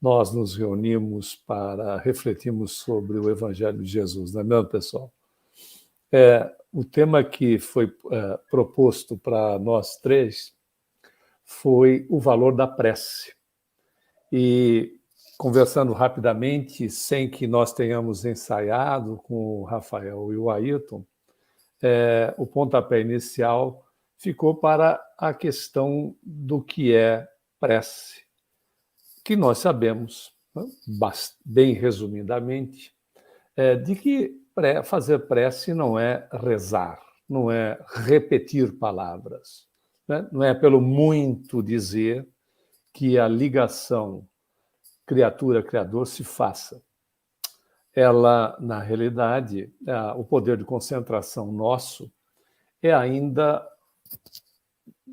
nós nos reunimos para refletirmos sobre o Evangelho de Jesus, não é mesmo, pessoal? O tema que foi proposto para nós três foi o valor da prece. E, conversando rapidamente, sem que nós tenhamos ensaiado com o Rafael e o Ayrton, o pontapé inicial ficou para a questão do que é prece, que nós sabemos, bem resumidamente, de que fazer prece não é rezar, não é repetir palavras, né? Não é pelo muito dizer que a ligação criatura-criador se faça. Ela, na realidade, o poder de concentração nosso é ainda,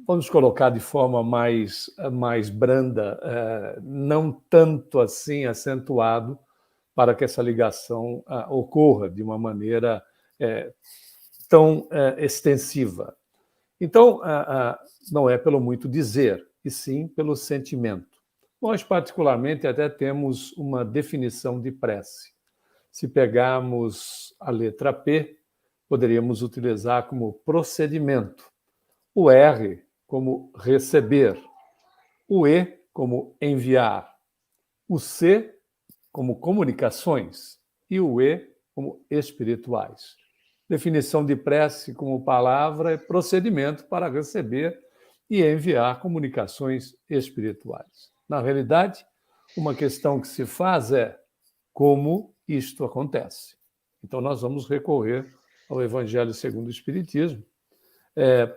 vamos colocar de forma mais branda, não tanto assim acentuado para que essa ligação ocorra de uma maneira tão extensiva. Então, não é pelo muito dizer, e sim pelo sentimento. Nós, particularmente, até temos uma definição de prece. Se pegarmos a letra P, poderíamos utilizar como procedimento, o R como receber, o E como enviar, o C como comunicações e o E como espirituais. Definição de prece como palavra é procedimento para receber e enviar comunicações espirituais. Na realidade, uma questão que se faz é como isto acontece. Então, nós vamos recorrer ao Evangelho segundo o Espiritismo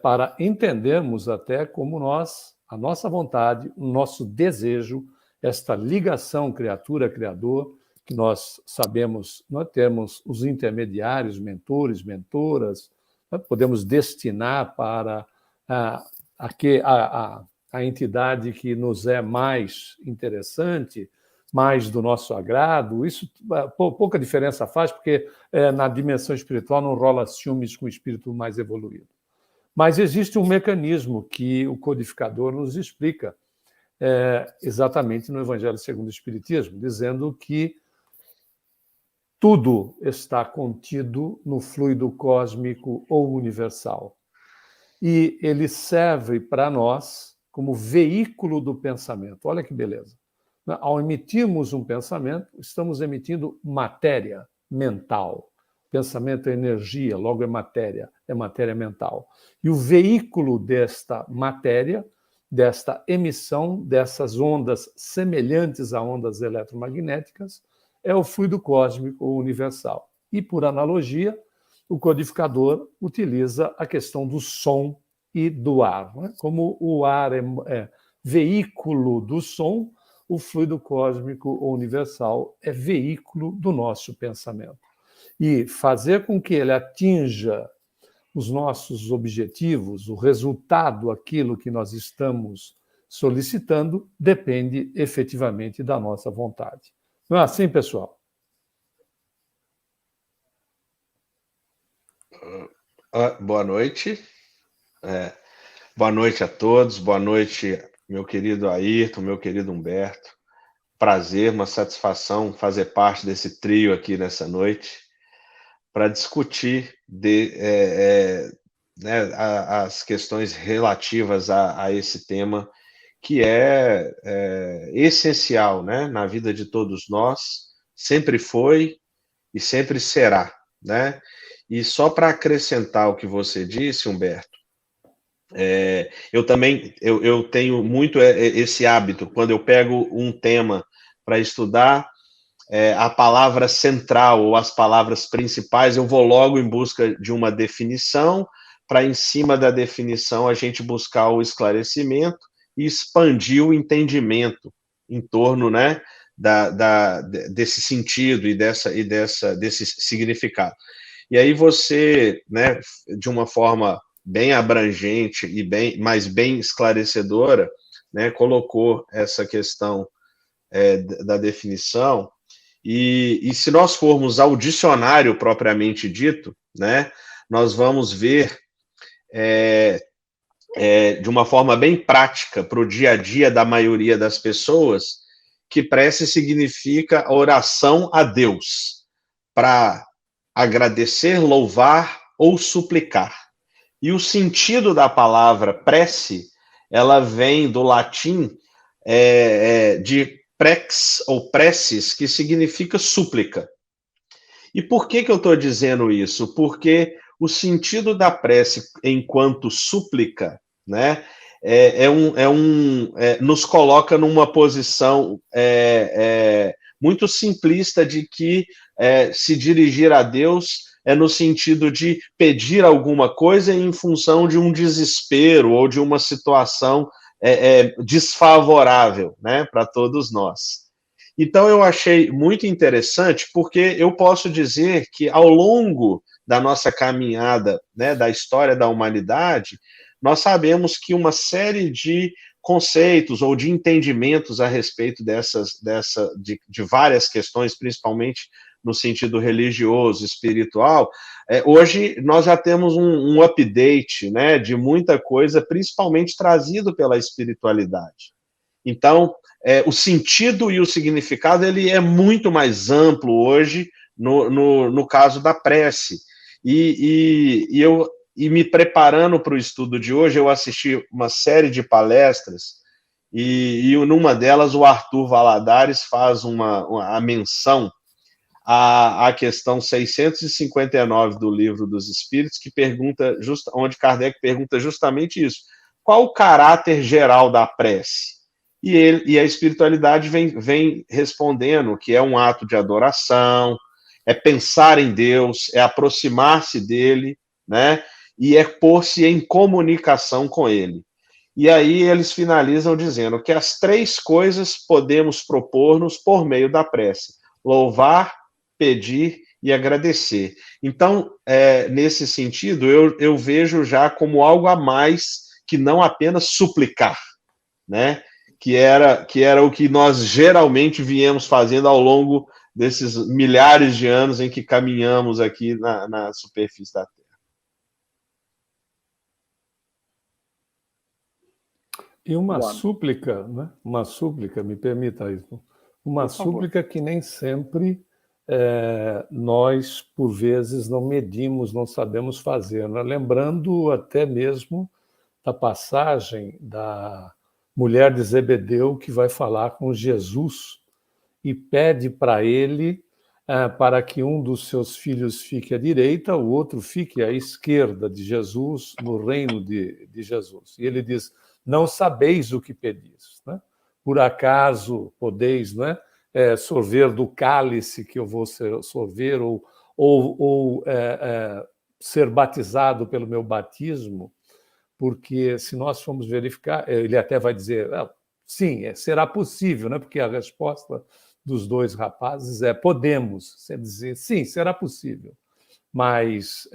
para entendermos até como a nossa vontade, o nosso desejo, esta ligação criatura-criador, que nós sabemos, nós temos os intermediários, mentores, mentoras, podemos destinar para a entidade que nos é mais interessante, mais do nosso agrado. Isso pouca diferença faz, porque na dimensão espiritual não rola ciúmes com o espírito mais evoluído. Mas existe um mecanismo que o codificador nos explica exatamente no Evangelho segundo o Espiritismo, dizendo que tudo está contido no fluido cósmico ou universal. E ele serve para nós como veículo do pensamento. Olha que beleza. Ao emitirmos um pensamento, estamos emitindo matéria mental. Pensamento é energia, logo é matéria mental. E o veículo desta matéria, desta emissão, dessas ondas semelhantes a ondas eletromagnéticas, é o fluido cósmico ou universal. E, por analogia, o codificador utiliza a questão do som e do ar. Né? Como o ar é veículo do som, o fluido cósmico ou universal é veículo do nosso pensamento. E fazer com que ele atinja os nossos objetivos, o resultado, aquilo que nós estamos solicitando, depende efetivamente da nossa vontade. Não é assim, pessoal? Boa noite. Boa noite a todos. Boa noite, meu querido Ayrton, meu querido Humberto. Prazer, uma satisfação fazer parte desse trio aqui nessa noite para discutir as questões relativas a esse tema que é essencial, né, na vida de todos nós, sempre foi e sempre será, né? E só para acrescentar o que você disse, Humberto, eu também eu tenho muito esse hábito, quando eu pego um tema para estudar, a palavra central ou as palavras principais, eu vou logo em busca de uma definição, para em cima da definição a gente buscar o esclarecimento e expandir o entendimento em torno, né, desse sentido e desse significado. E aí você, né, de uma forma bem abrangente e mas bem esclarecedora, né, colocou essa questão da definição. E se nós formos ao dicionário propriamente dito, né, nós vamos ver de uma forma bem prática para o dia a dia da maioria das pessoas que prece significa oração a Deus, para agradecer, louvar ou suplicar. E o sentido da palavra prece, ela vem do latim de prex ou preces, que significa súplica. E por que eu estou dizendo isso? Porque o sentido da prece enquanto súplica, né, nos coloca numa posição muito simplista de que se dirigir a Deus é no sentido de pedir alguma coisa em função de um desespero ou de uma situação desfavorável, né, para todos nós. Então, eu achei muito interessante, porque eu posso dizer que, ao longo da nossa caminhada, né, da história da humanidade, nós sabemos que uma série de conceitos ou de entendimentos a respeito de várias questões, principalmente no sentido religioso, espiritual, hoje nós já temos um update, né, de muita coisa, principalmente trazido pela espiritualidade. Então, o sentido e o significado ele é muito mais amplo hoje no caso da prece. E me preparando para o estudo de hoje, eu assisti uma série de palestras e numa delas o Arthur Valadares faz a menção à questão 659 do Livro dos Espíritos, que pergunta, onde Kardec pergunta justamente isso: qual o caráter geral da prece? E a espiritualidade vem respondendo que é um ato de adoração, é pensar em Deus, é aproximar-se dele, né? E é pôr-se em comunicação com ele. E aí eles finalizam dizendo que as três coisas podemos propor-nos por meio da prece: louvar, pedir e agradecer. Então, nesse sentido, eu vejo já como algo a mais que não apenas suplicar, né? Que era o que nós geralmente viemos fazendo ao longo desses milhares de anos em que caminhamos aqui na superfície da Terra. E uma súplica, né? Uma súplica, me permita isso, uma súplica que nem sempre nós, por vezes, não medimos, não sabemos fazer, né? Lembrando até mesmo da passagem da mulher de Zebedeu que vai falar com Jesus e pede para ele para que um dos seus filhos fique à direita, o outro fique à esquerda de Jesus, no reino de Jesus. E ele diz: não sabeis o que pedis, né? Por acaso podeis, né, sorver do cálice que eu vou sorver, ou ser batizado pelo meu batismo? Porque se nós formos verificar, ele até vai dizer, sim, será possível, né? Porque a resposta dos dois rapazes é podemos, quer dizer, sim, será possível, mas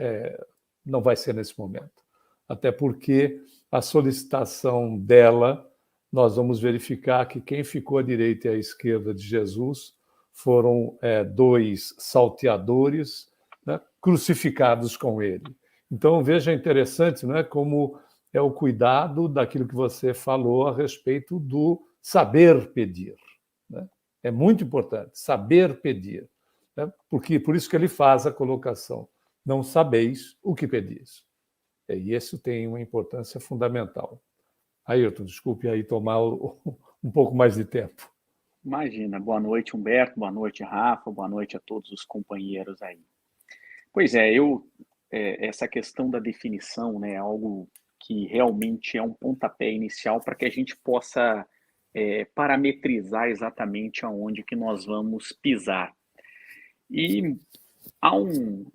não vai ser nesse momento. Até porque a solicitação dela, nós vamos verificar que quem ficou à direita e à esquerda de Jesus foram dois salteadores, né, crucificados com ele. Então, veja, interessante, não é, como é o cuidado daquilo que você falou a respeito do saber pedir, né? É muito importante, saber pedir, né? Porque, por isso que ele faz a colocação: não sabeis o que pedis. E isso tem uma importância fundamental. Ayrton, desculpe aí tomar um pouco mais de tempo. Imagina. Boa noite, Humberto. Boa noite, Rafa. Boa noite a todos os companheiros aí. Pois é, essa questão da definição, né, é algo que realmente é um pontapé inicial para que a gente possa parametrizar exatamente aonde que nós vamos pisar. E há um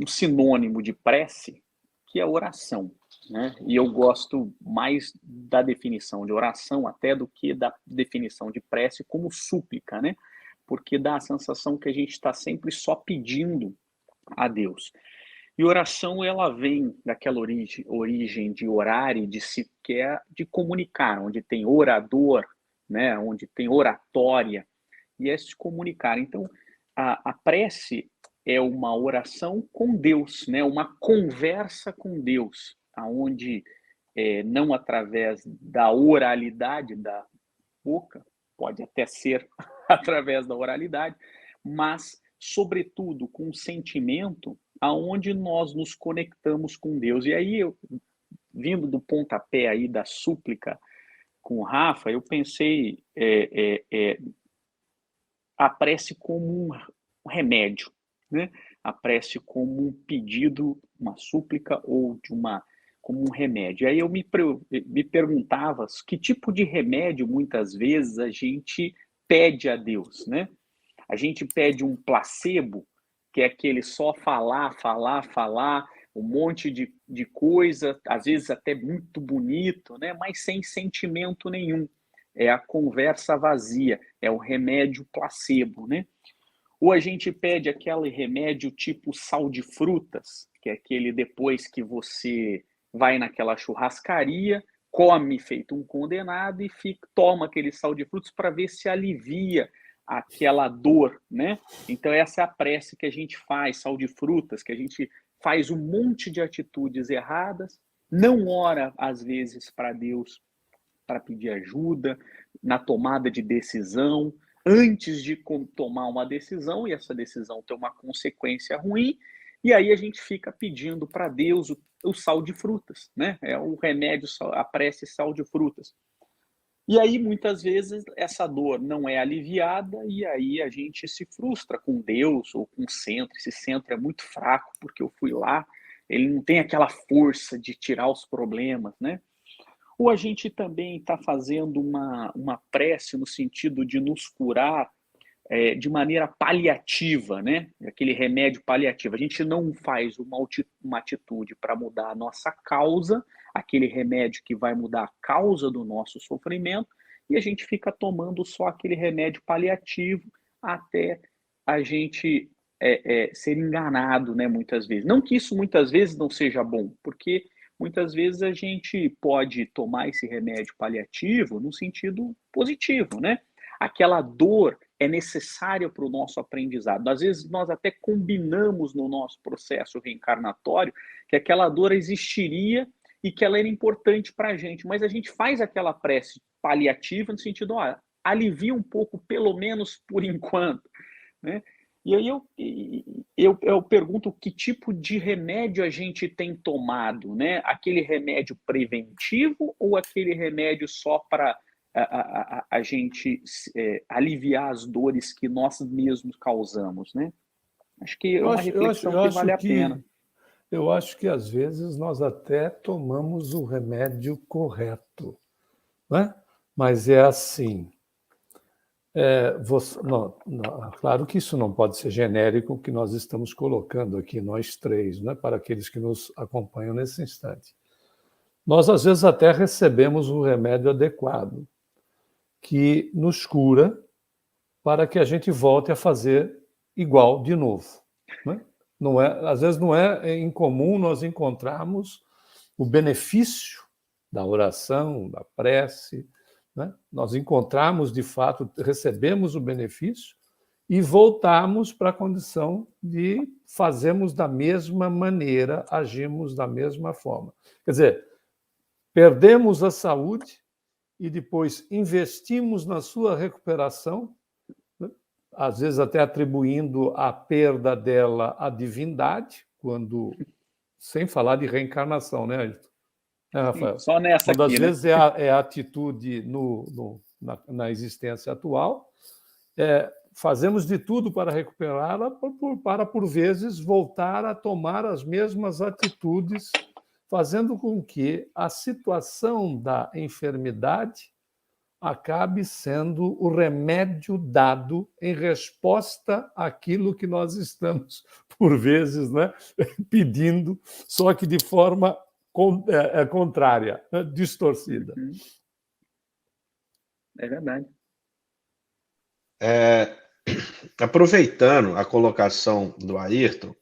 sinônimo de prece, que é oração, né? E eu gosto mais da definição de oração até do que da definição de prece como súplica, né? Porque dá a sensação que a gente está sempre só pedindo a Deus. E oração, ela vem daquela origem de orar e de se quer de comunicar, onde tem orador, né? Onde tem oratória, e é se comunicar. Então, a prece é uma oração com Deus, né? Uma conversa com Deus, aonde não através da oralidade da boca, pode até ser através da oralidade, mas, sobretudo, com um sentimento aonde nós nos conectamos com Deus. E aí, vindo do pontapé aí da súplica com o Rafa, eu pensei a prece como um remédio, né? A prece como um pedido, uma súplica ou como um remédio. Aí eu me perguntava que tipo de remédio muitas vezes a gente pede a Deus, né? A gente pede um placebo, que é aquele só falar, um monte de coisa, às vezes até muito bonito, né? Mas sem sentimento nenhum. É a conversa vazia, é o remédio placebo, né? Ou a gente pede aquele remédio tipo sal de frutas, que é aquele depois que você vai naquela churrascaria, come feito um condenado e toma aquele sal de frutas para ver se alivia aquela dor, né? Então essa é a prece que a gente faz, sal de frutas, que a gente faz um monte de atitudes erradas, não ora às vezes para Deus para pedir ajuda na tomada de decisão, antes de tomar uma decisão, e essa decisão ter uma consequência ruim, e aí a gente fica pedindo para Deus o sal de frutas, né? É o remédio, a prece sal de frutas. E aí, muitas vezes, essa dor não é aliviada, e aí a gente se frustra com Deus ou com o centro. Esse centro é muito fraco, porque eu fui lá, ele não tem aquela força de tirar os problemas, né? Ou a gente também está fazendo uma prece no sentido de nos curar de maneira paliativa, né? Aquele remédio paliativo. A gente não faz uma atitude para mudar a nossa causa, aquele remédio que vai mudar a causa do nosso sofrimento, e a gente fica tomando só aquele remédio paliativo até a gente ser enganado, né? Muitas vezes. Não que isso muitas vezes não seja bom, porque muitas vezes a gente pode tomar esse remédio paliativo no sentido positivo, né? Aquela dor é necessária para o nosso aprendizado. Às vezes nós até combinamos no nosso processo reencarnatório que aquela dor existiria e que ela era importante para a gente, mas a gente faz aquela prece paliativa no sentido, alivia um pouco, pelo menos por enquanto, né? E aí eu pergunto que tipo de remédio a gente tem tomado, né? Aquele remédio preventivo ou aquele remédio só para a gente aliviar as dores que nós mesmos causamos, né? Acho que é uma reflexão que vale a pena. Eu acho que às vezes nós até tomamos o remédio correto, né? Mas é assim. Claro que isso não pode ser genérico, o que nós estamos colocando aqui, nós três, né, para aqueles que nos acompanham nesse instante. Nós, às vezes, até recebemos um remédio adequado, que nos cura para que a gente volte a fazer igual de novo. Né? Às vezes não é incomum nós encontrarmos o benefício da oração, da prece, né? Nós encontramos, de fato, recebemos o benefício e voltamos para a condição de fazermos da mesma maneira, agirmos da mesma forma. Quer dizer, perdemos a saúde e depois investimos na sua recuperação, né? Às vezes até atribuindo a perda dela à divindade, sem falar de reencarnação, né, Ailton? Rafael? Só nessa quando aqui, às vezes é a atitude na existência atual, fazemos de tudo para recuperá-la, para, por vezes, voltar a tomar as mesmas atitudes, fazendo com que a situação da enfermidade acabe sendo o remédio dado em resposta àquilo que nós estamos, por vezes, né, pedindo, só que de forma contrária, distorcida. É verdade. Aproveitando a colocação do Ayrton,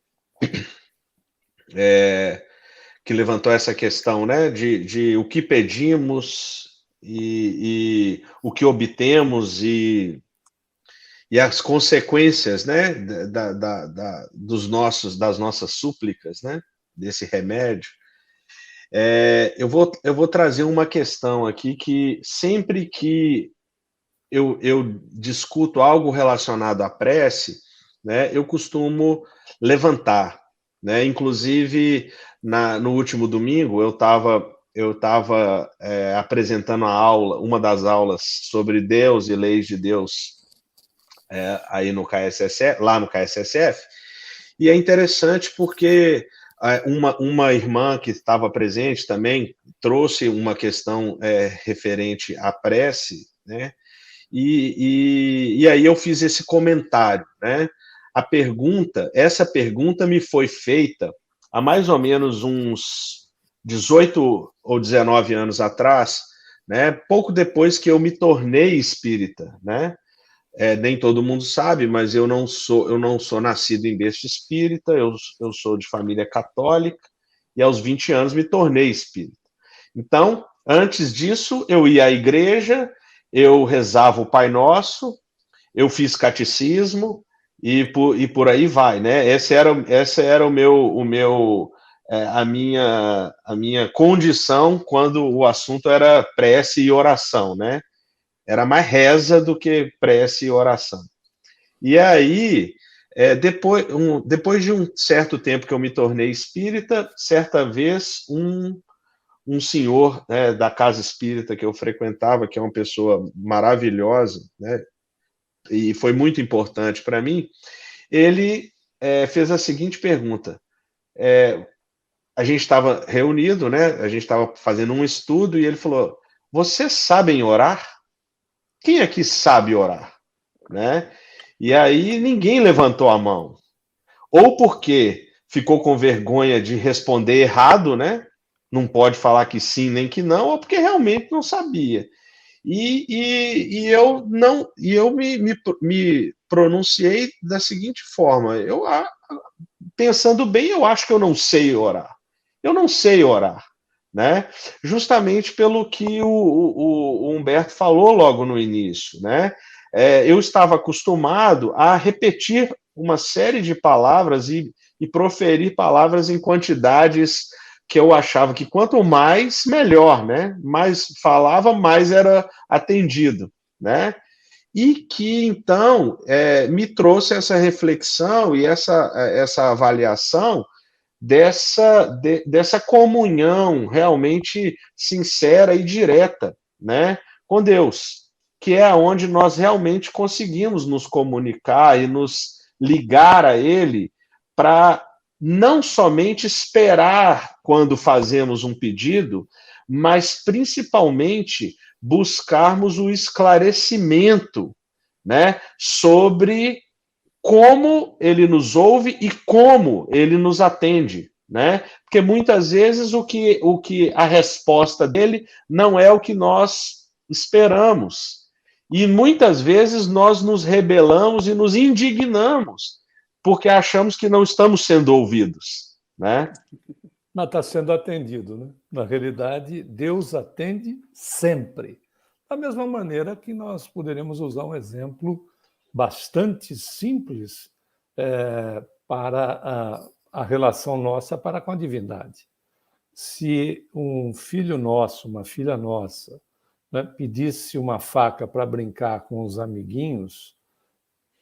que levantou essa questão, né, de o que pedimos e o que obtemos e as consequências, né, das nossas súplicas, né, desse remédio. Eu vou trazer uma questão aqui que sempre que eu discuto algo relacionado à prece, né, eu costumo levantar, né? Inclusive, no último domingo, eu estava apresentando a aula, uma das aulas sobre Deus e leis de Deus, aí no KSSF, lá no KSSF, e é interessante porque uma irmã que estava presente também trouxe uma questão referente à prece, né? E aí eu fiz esse comentário, né? Essa pergunta me foi feita há mais ou menos uns 18 ou 19 anos atrás, né? Pouco depois que eu me tornei espírita, né? Nem todo mundo sabe, mas eu não sou nascido em berço espírita, eu sou de família católica, e aos 20 anos me tornei espírita. Então, antes disso, eu ia à igreja, eu rezava o Pai Nosso, eu fiz catecismo, e por aí vai, né? Essa era a minha condição quando o assunto era prece e oração, né? Era mais reza do que prece e oração. E aí, depois de um certo tempo que eu me tornei espírita, certa vez um senhor, né, da casa espírita que eu frequentava, que é uma pessoa maravilhosa, né, e foi muito importante para mim, ele fez a seguinte pergunta. A gente estava reunido, né, a gente estava fazendo um estudo, e ele falou: vocês sabem orar? Quem aqui sabe orar? Né? E aí ninguém levantou a mão. Ou porque ficou com vergonha de responder errado, né? Não pode falar que sim nem que não, ou porque realmente não sabia. E eu não, e eu me pronunciei da seguinte forma: pensando bem, eu acho que eu não sei orar. Eu não sei orar, né? Justamente pelo que o Humberto falou logo no início, né? Eu estava acostumado a repetir uma série de palavras e proferir palavras em quantidades que eu achava que quanto mais, melhor, né? Mais falava, mais era atendido, né? E que, então, me trouxe essa reflexão e essa avaliação dessa comunhão realmente sincera e direta, né, com Deus, que é onde nós realmente conseguimos nos comunicar e nos ligar a Ele para não somente esperar quando fazemos um pedido, mas principalmente buscarmos o esclarecimento, né, sobre como ele nos ouve e como ele nos atende, né? Porque muitas vezes o que a resposta dele não é o que nós esperamos. E muitas vezes nós nos rebelamos e nos indignamos porque achamos que não estamos sendo ouvidos, né? Mas está sendo atendido, né? Na realidade, Deus atende sempre. Da mesma maneira que nós poderíamos usar um exemplo bastante simples para a relação nossa para com a divindade. Se um filho nosso, uma filha nossa, né, pedisse uma faca para brincar com os amiguinhos,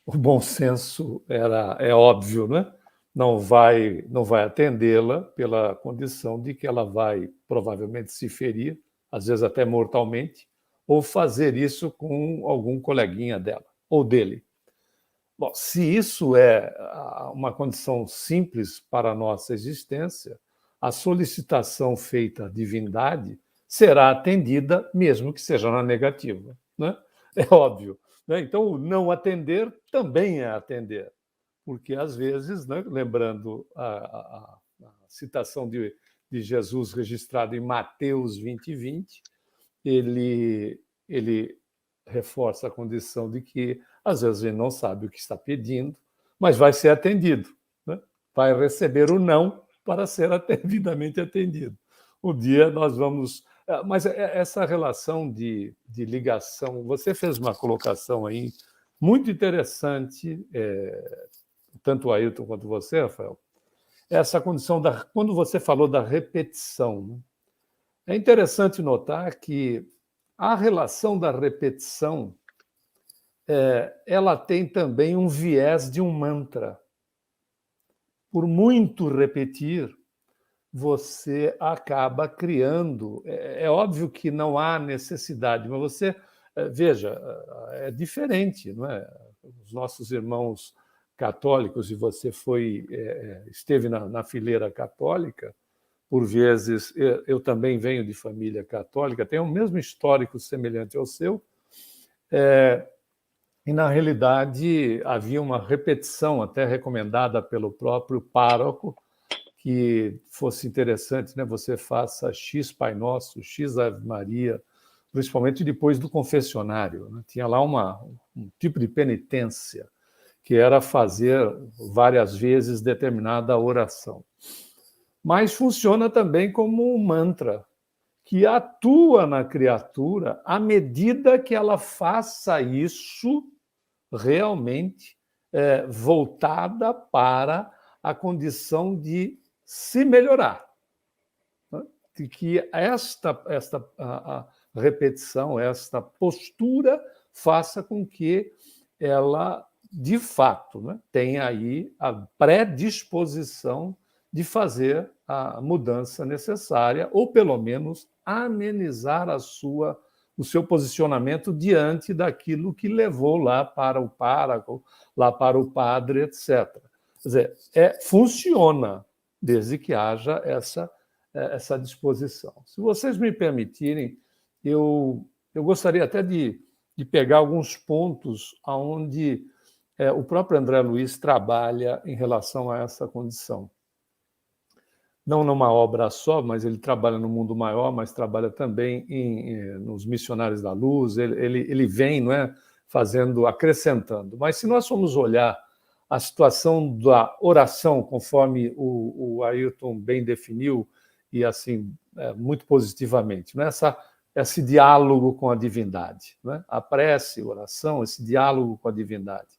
o bom senso é óbvio, né? Não vai atendê-la pela condição de que ela vai provavelmente se ferir, às vezes até mortalmente, ou fazer isso com algum coleguinha dela ou dele. Bom, se isso é uma condição simples para a nossa existência, a solicitação feita à divindade será atendida, mesmo que seja na negativa, né? É óbvio, né? Então, o não atender também é atender, porque às vezes, né, lembrando a citação de Jesus registrada em Mateus 20:20, ele reforça a condição de que às vezes ele não sabe o que está pedindo, mas vai ser atendido, né? Vai receber o não para ser devidamente atendido. Um dia nós vamos... Mas essa relação de ligação, você fez uma colocação aí muito interessante, tanto o Ailton quanto você, Rafael, essa condição quando você falou da repetição, né? É interessante notar que a relação da repetição ela tem também um viés de um mantra. Por muito repetir, você acaba criando. É óbvio que não há necessidade, mas você, veja, é diferente, não é? Os nossos irmãos católicos, e você esteve na fileira católica, por vezes, eu também venho de família católica, tenho o mesmo histórico semelhante ao seu, e, na realidade, havia uma repetição, até recomendada pelo próprio pároco, que fosse interessante, né? Você faça X Pai Nosso, X Ave Maria, principalmente depois do confessionário, né? Tinha lá um tipo de penitência, que era fazer várias vezes determinada oração. Mas funciona também como um mantra, que atua na criatura à medida que ela faça isso realmente voltada para a condição de se melhorar. De que esta a repetição, esta postura, faça com que ela, de fato, né, tenha aí a predisposição de fazer a mudança necessária, ou pelo menos amenizar o seu posicionamento diante daquilo que levou lá para o pároco, lá para o padre, etc. Quer dizer, funciona, desde que haja essa disposição. Se vocês me permitirem, eu gostaria até de pegar alguns pontos onde o próprio André Luiz trabalha em relação a essa condição. Não numa obra só, mas ele trabalha no mundo maior, mas trabalha também nos Missionários da Luz, ele vem, não é, acrescentando. Mas se nós formos olhar a situação da oração, conforme o Ayrton bem definiu, e assim, muito positivamente, né? Esse diálogo com a divindade, né? A prece, a oração, esse diálogo com a divindade.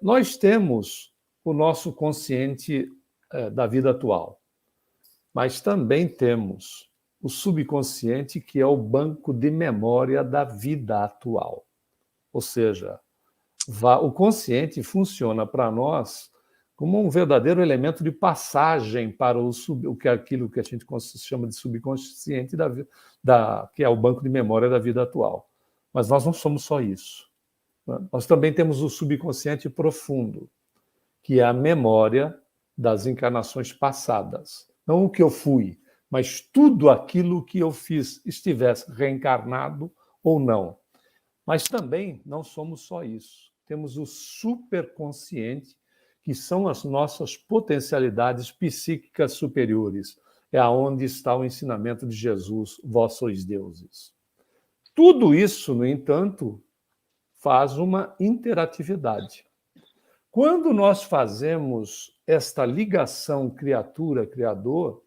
Nós temos o nosso consciente da vida atual, mas também temos o subconsciente, que é o banco de memória da vida atual. Ou seja, o consciente funciona para nós como um verdadeiro elemento de passagem para aquilo que a gente chama de subconsciente, que é o banco de memória da vida atual. Mas nós não somos só isso, né? Nós também temos o subconsciente profundo, que é a memória das encarnações passadas. Não o que eu fui, mas tudo aquilo que eu fiz, estivesse reencarnado ou não. Mas também não somos só isso. Temos o superconsciente, que são as nossas potencialidades psíquicas superiores. É aonde está o ensinamento de Jesus, vós sois deuses. Tudo isso, no entanto, faz uma interatividade. Quando nós fazemos esta ligação criatura-criador,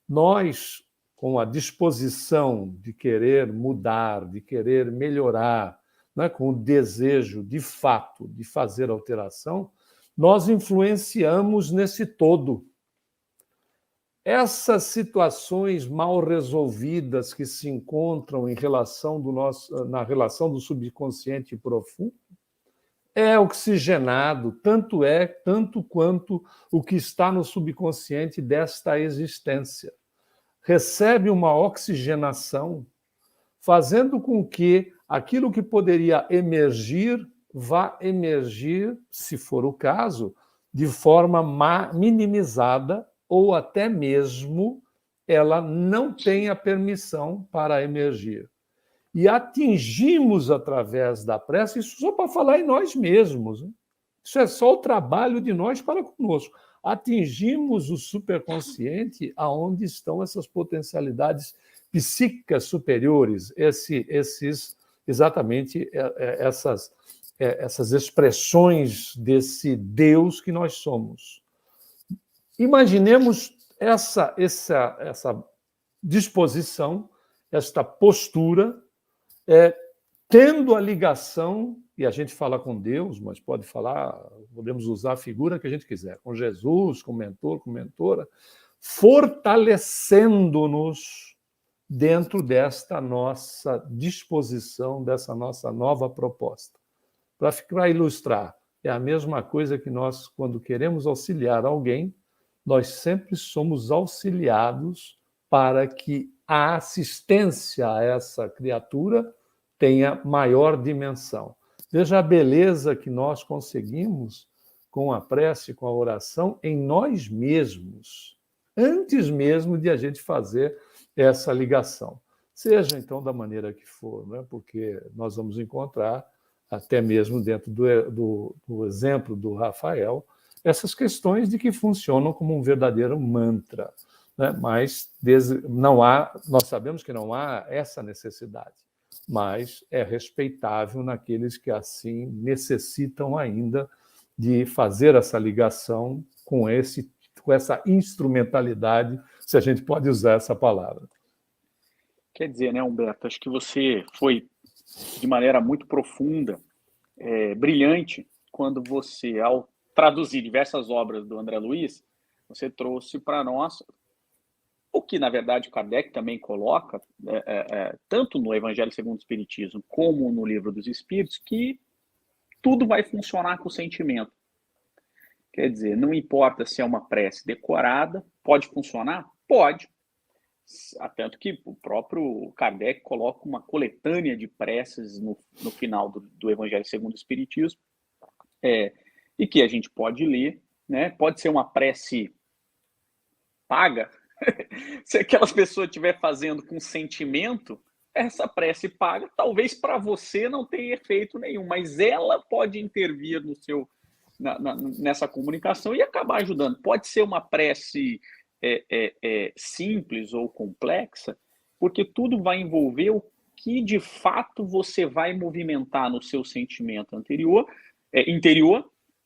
nós, com a disposição de querer mudar, de querer melhorar, né, com o desejo, de fato, de fazer alteração, nós influenciamos nesse todo. Essas situações mal resolvidas que se encontram na relação do subconsciente profundo, é oxigenado, tanto quanto o que está no subconsciente desta existência. Recebe uma oxigenação, fazendo com que aquilo que poderia emergir, vá emergir, se for o caso, de forma minimizada, ou até mesmo ela não tenha permissão para emergir. E atingimos, através da prece, isso só para falar em nós mesmos, né? Isso é só o trabalho de nós para conosco. Atingimos o superconsciente, aonde estão essas potencialidades psíquicas superiores, exatamente essas expressões desse Deus que nós somos. Imaginemos essa disposição, esta postura, tendo a ligação, e a gente fala com Deus, mas podemos usar a figura que a gente quiser, com Jesus, com mentor, com mentora, fortalecendo-nos dentro desta nossa disposição, dessa nossa nova proposta. Para ilustrar, é a mesma coisa que nós, quando queremos auxiliar alguém, nós sempre somos auxiliados para que a assistência a essa criatura tenha maior dimensão. Veja a beleza que nós conseguimos com a prece, com a oração, em nós mesmos, antes mesmo de a gente fazer essa ligação. Seja, então, da maneira que for, né? Porque nós vamos encontrar, até mesmo dentro do exemplo do Rafael, essas questões de que funcionam como um verdadeiro mantra, né? Mas nós sabemos que não há essa necessidade, mas é respeitável naqueles que assim necessitam ainda de fazer essa ligação com essa instrumentalidade, se a gente pode usar essa palavra. Quer dizer, né, Humberto, acho que você foi de maneira muito profunda, brilhante, quando você, ao traduzir diversas obras do André Luiz, você trouxe para nós o que, na verdade, Kardec também coloca, tanto no Evangelho segundo o Espiritismo como no Livro dos Espíritos, que tudo vai funcionar com o sentimento. Quer dizer, não importa se é uma prece decorada, pode funcionar? Pode. Tanto que o próprio Kardec coloca uma coletânea de preces no final do Evangelho segundo o Espiritismo, e que a gente pode ler, né? Pode ser uma prece paga. Se aquelas pessoas estiver fazendo com sentimento, essa prece paga, talvez para você não tenha efeito nenhum, mas ela pode intervir nessa comunicação e acabar ajudando. Pode ser uma prece simples ou complexa, porque tudo vai envolver o que de fato você vai movimentar no seu sentimento interior,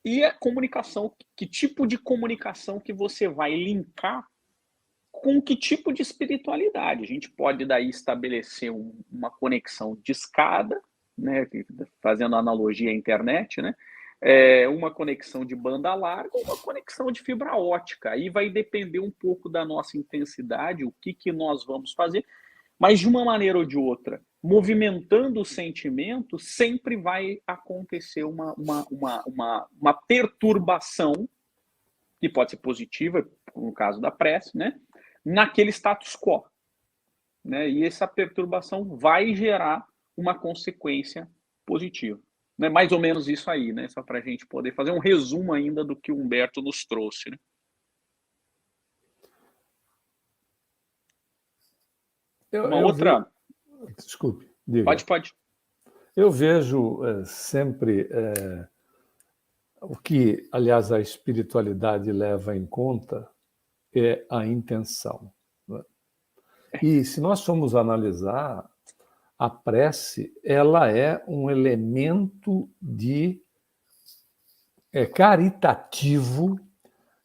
e a comunicação, que tipo de comunicação que você vai linkar com que tipo de espiritualidade. A gente pode daí estabelecer uma conexão de escada, né, fazendo analogia à internet, né, uma conexão de banda larga ou uma conexão de fibra ótica. Aí vai depender um pouco da nossa intensidade, o que nós vamos fazer, mas de uma maneira ou de outra, movimentando o sentimento, sempre vai acontecer uma perturbação, que pode ser positiva, no caso da prece, né, naquele status quo, né? E essa perturbação vai gerar uma consequência positiva. Né? Mais ou menos isso aí, né? Só para a gente poder fazer um resumo ainda do que o Humberto nos trouxe. Né? Desculpe, diga. Pode. Eu vejo sempre o que, aliás, a espiritualidade leva em conta é a intenção. Né? E se nós formos analisar, a prece ela é um elemento de caritativo.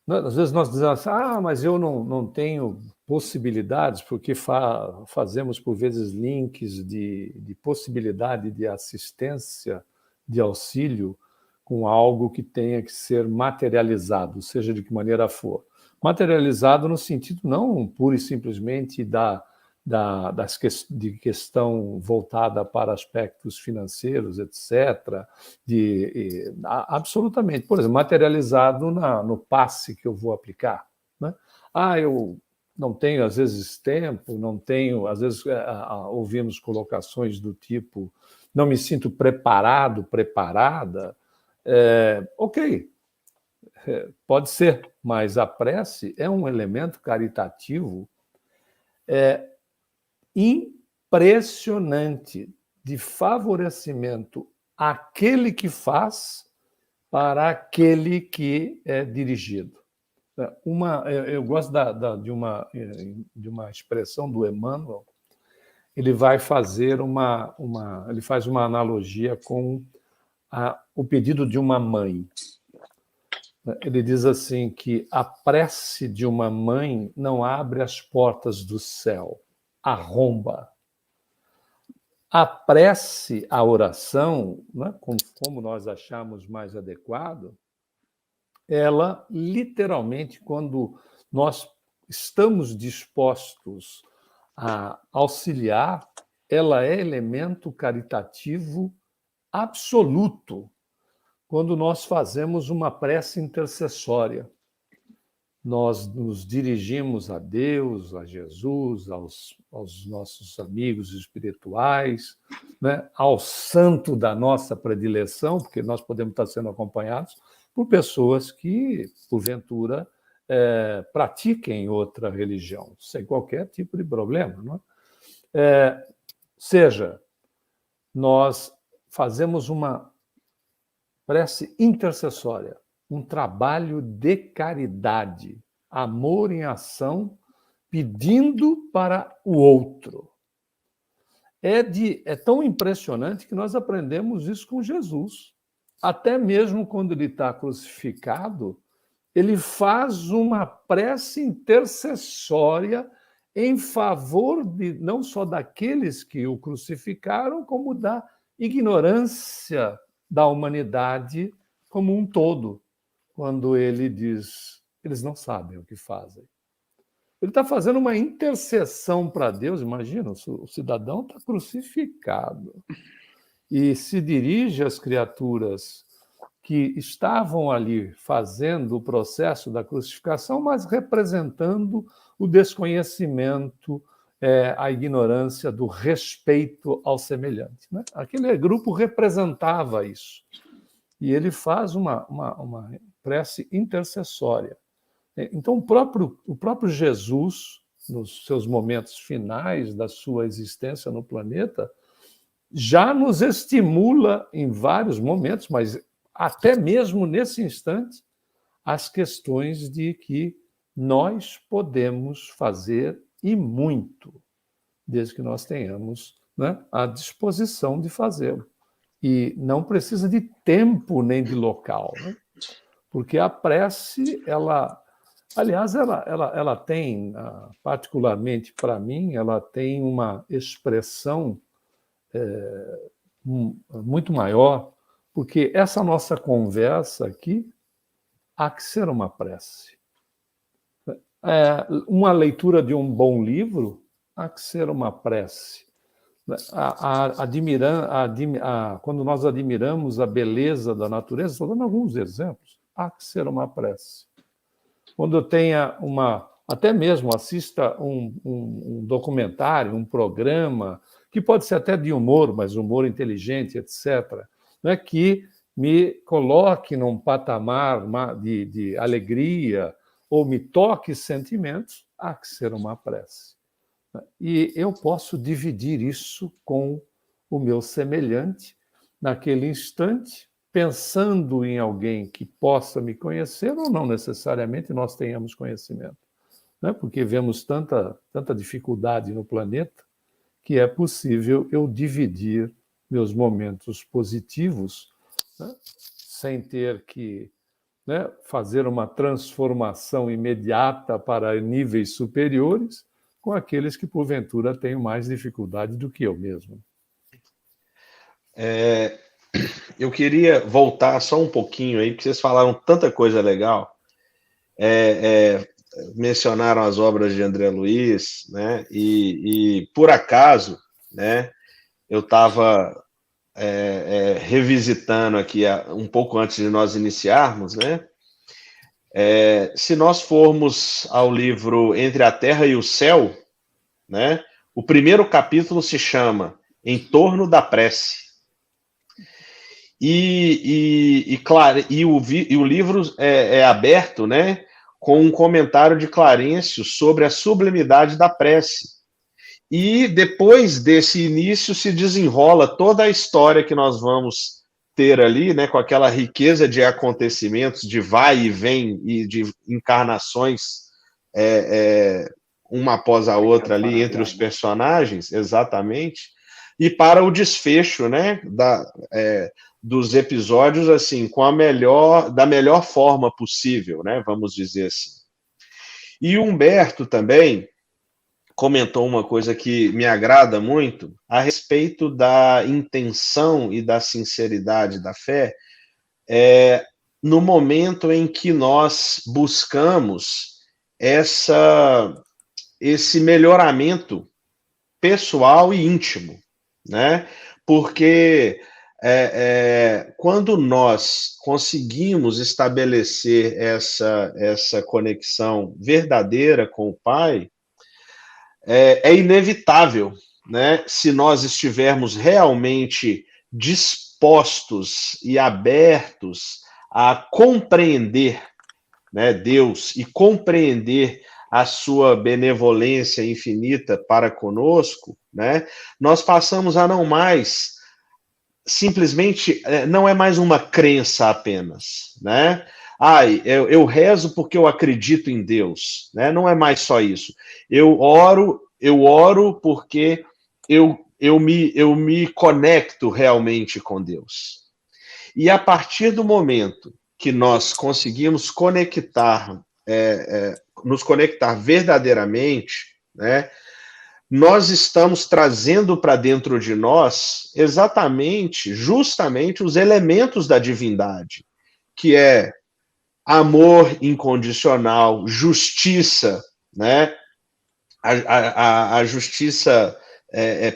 Às vezes nós dizemos assim, mas eu não tenho possibilidades, porque fazemos, por vezes, links de possibilidade de assistência, de auxílio, com algo que tenha que ser materializado, seja de que maneira for. Materializado no sentido não pura e simplesmente de questão voltada para aspectos financeiros, etc. Absolutamente. Por exemplo, materializado no passe que eu vou aplicar. Né? Eu não tenho, às vezes, tempo, não tenho... Às vezes, ouvimos colocações do tipo não me sinto preparado, preparada. Ok, pode ser, mas a prece é um elemento caritativo impressionante de favorecimento àquele que faz para aquele que é dirigido. Eu gosto de uma expressão do Emmanuel. Ele vai fazer ele faz uma analogia com o pedido de uma mãe. Ele diz assim que a prece de uma mãe não abre as portas do céu, arromba. A prece, a oração, né, como nós achamos mais adequado, ela, literalmente, quando nós estamos dispostos a auxiliar, ela é elemento caritativo absoluto. quando nós fazemos uma prece intercessória. Nós nos dirigimos a Deus, a Jesus, aos nossos amigos espirituais, né? Ao santo da nossa predileção, porque nós podemos estar sendo acompanhados por pessoas que, porventura, pratiquem outra religião, sem qualquer tipo de problema. Não é? Seja, nós fazemos uma prece intercessória, um trabalho de caridade, amor em ação, pedindo para o outro. É tão impressionante que nós aprendemos isso com Jesus. Até mesmo quando ele está crucificado, ele faz uma prece intercessória em favor de não só daqueles que o crucificaram, como da ignorância da humanidade como um todo, quando ele diz, eles não sabem o que fazem. Ele está fazendo uma intercessão para Deus, imagina, o cidadão está crucificado e se dirige às criaturas que estavam ali fazendo o processo da crucificação, mas representando o desconhecimento, a ignorância do respeito ao semelhante. Né? Aquele grupo representava isso. E ele faz uma prece intercessória. Então, o próprio Jesus, nos seus momentos finais da sua existência no planeta, já nos estimula em vários momentos, mas até mesmo nesse instante, as questões de que nós podemos fazer e muito, desde que nós tenhamos, né, a disposição de fazê-lo. E não precisa de tempo nem de local, né? Porque a prece, ela tem, particularmente para mim, ela tem uma expressão muito maior, porque essa nossa conversa aqui há que ser uma prece. Uma leitura de um bom livro há que ser uma prece. Quando nós admiramos a beleza da natureza, estou dando alguns exemplos, há que ser uma prece. Quando eu tenha até mesmo assista um documentário, um programa, que pode ser até de humor, mas humor inteligente, etc., né, que me coloque num patamar de alegria ou me toque sentimentos, há que ser uma prece. E eu posso dividir isso com o meu semelhante naquele instante, pensando em alguém que possa me conhecer, ou não necessariamente nós tenhamos conhecimento, né? Porque vemos tanta dificuldade no planeta que é possível eu dividir meus momentos positivos, né, sem ter que, né, fazer uma transformação imediata para níveis superiores com aqueles que, porventura, têm mais dificuldade do que eu mesmo. Eu queria voltar só um pouquinho aí, porque vocês falaram tanta coisa legal. Mencionaram as obras de André Luiz, né? E por acaso, né, eu estava revisitando aqui um pouco antes de nós iniciarmos, né? Se nós formos ao livro Entre a Terra e o Céu, né, o primeiro capítulo se chama Em Torno da Prece. E o livro é aberto, né, com um comentário de Clarencio sobre a sublimidade da prece. E depois desse início se desenrola toda a história que nós vamos ter ali, né, com aquela riqueza de acontecimentos, de vai e vem e de encarnações uma após a outra ali entre os personagens, exatamente, e para o desfecho, né, dos episódios, assim, da melhor forma possível, né, vamos dizer assim. E o Humberto também comentou uma coisa que me agrada muito a respeito da intenção e da sinceridade da fé, no momento em que nós buscamos esse melhoramento pessoal e íntimo, né? Porque quando nós conseguimos estabelecer essa conexão verdadeira com o Pai, é inevitável, né, se nós estivermos realmente dispostos e abertos a compreender, né, Deus e compreender a sua benevolência infinita para conosco, né, nós passamos a não mais simplesmente, não é mais uma crença apenas, né? Eu rezo porque eu acredito em Deus, né? Não é mais só isso. Eu oro porque eu me conecto realmente com Deus. E a partir do momento que nós conseguimos nos conectar verdadeiramente, né? Nós estamos trazendo para dentro de nós justamente os elementos da divindade, que é amor incondicional, justiça, né? A justiça